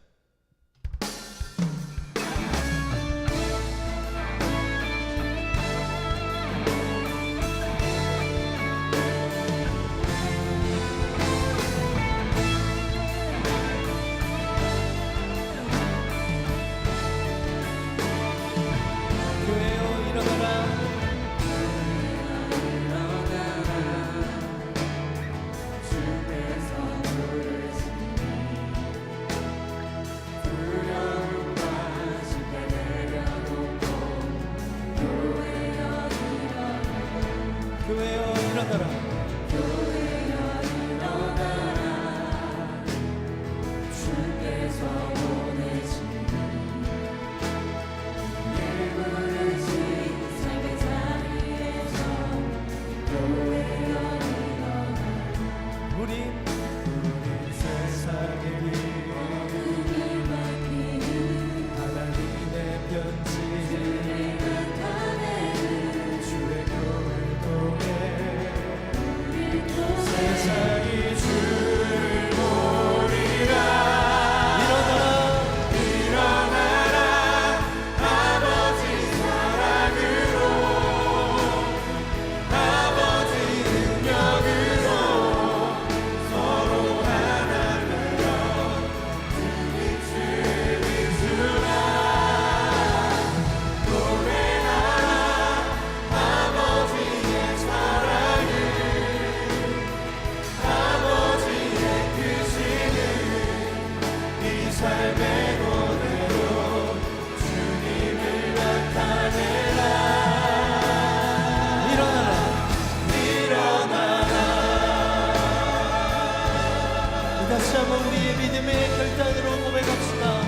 다시 한번 우리의 믿음의 결단으로 고백합시다.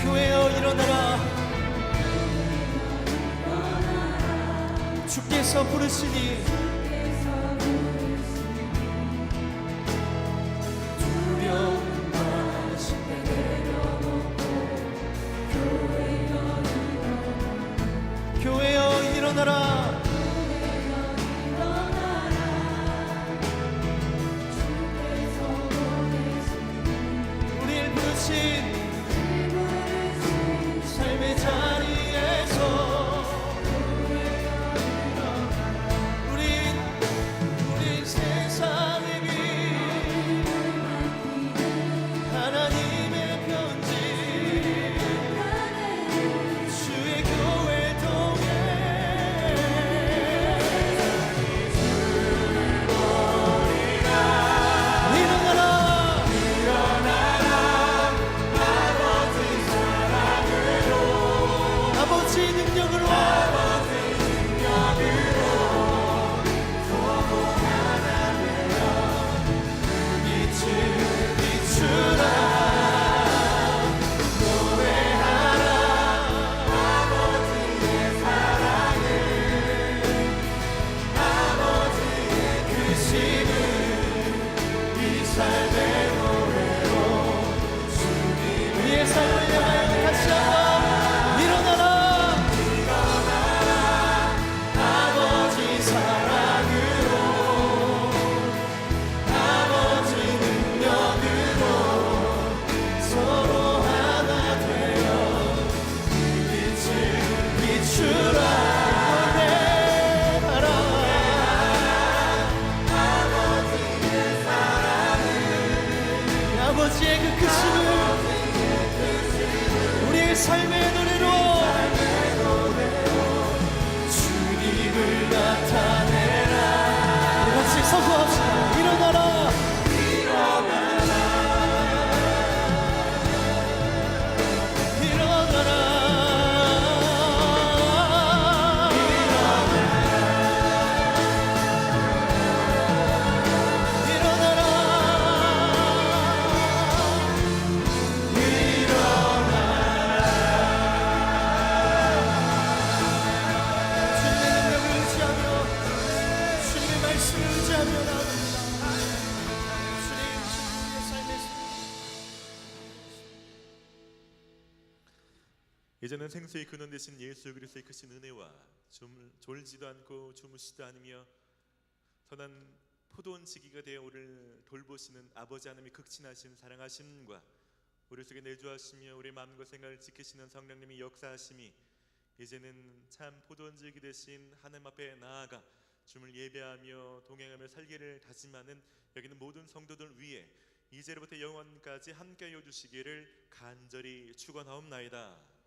교회여 일어나라. 주께서 부르시니 두려움 마심에 내려놓고 교회여 일어나라. 우리를 부르신 삶의 자리에서 우리 아버지의 그 크심을 우리의 삶의 노래로 주님을 나타내라. 우리 같이 선포합시다. 일어나라. 이제는 생수의 근원 되신 예수 그리스도의 크신 은혜와 졸지도 않고 주무시도 않으며 선한 포도원 지기가 되어 우리를 돌보시는 아버지 하나님의 극진하신 사랑하심과 우리 속에 내주하시며 우리 마음과 생각을 지키시는 성령님이 역사하심이 이제는 참 포도원 지기 되신 하나님 앞에 나아가 주님을 예배하며 동행하며 살기를 다짐하는 여기는 모든 성도들 위해 이제로부터 영원까지 함께하여 주시기를 간절히 축원하옵나이다.